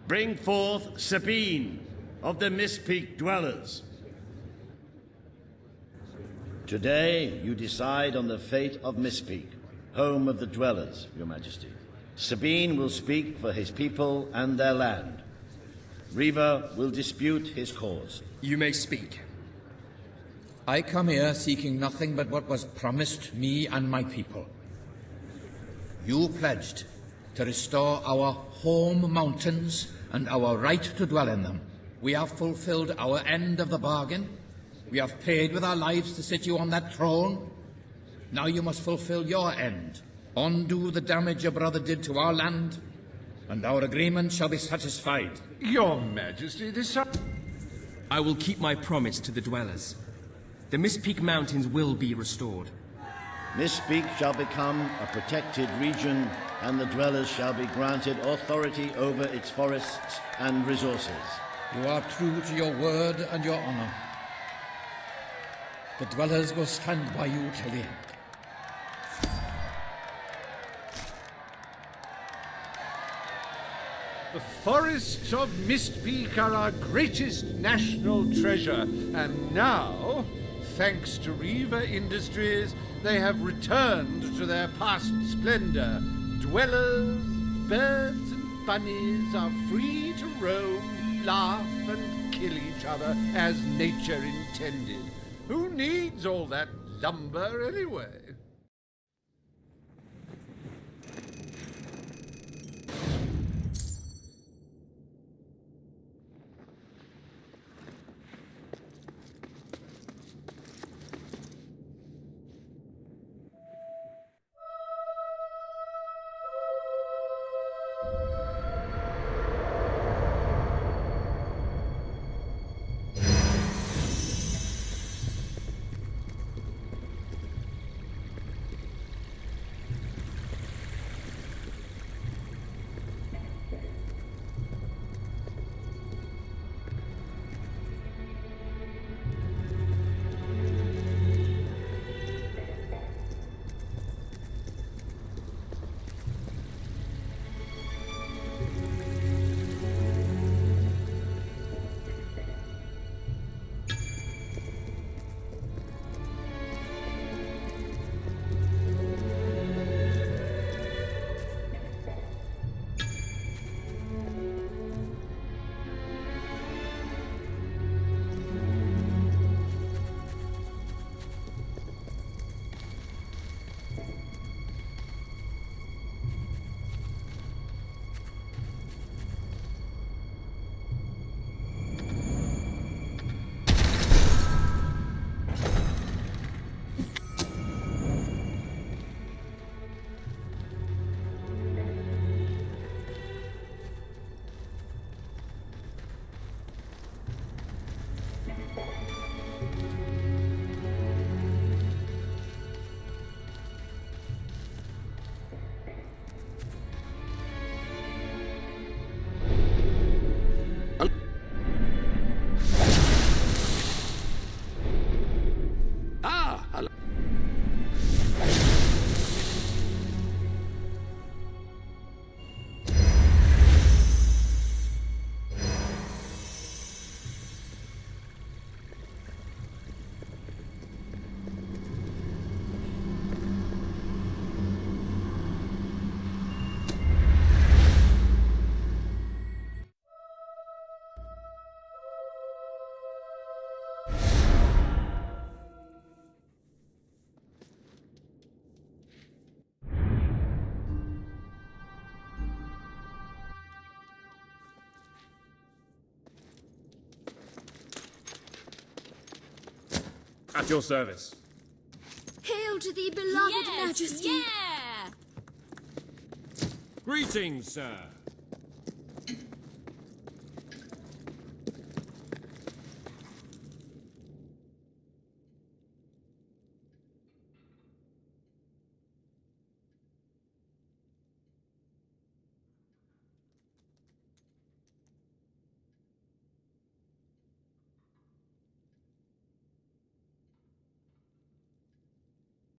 Bring forth Sabine of the Mistpeak Dwellers. Today you decide on the fate of Mistpeak, home of the Dwellers, Your Majesty. Sabine will speak for his people and their land. Reaver will dispute his cause. You may speak. I come here seeking nothing but what was promised me and my people. You pledged to restore our home mountains and our right to dwell in them. We have fulfilled our end of the bargain. We have paid with our lives to sit you on that throne. Now you must fulfill your end. Undo the damage your brother did to our land, and our agreement shall be satisfied. Your Majesty, this... I will keep my promise to the Dwellers. The Mistpeak Mountains will be restored. Mistpeak shall become a protected region, and the Dwellers shall be granted authority over its forests and resources. You are true to your word and your honor. The Dwellers will stand by you till the end. The forests of Mistpeak are our greatest national treasure, and now, thanks to Reaver Industries, they have returned to their past splendor. Dwellers, birds, and bunnies are free to roam, laugh, and kill each other as nature intended. Who needs all that lumber anyway? At your service. Hail to thee, beloved Yes, Majesty! yeah! Greetings, sir.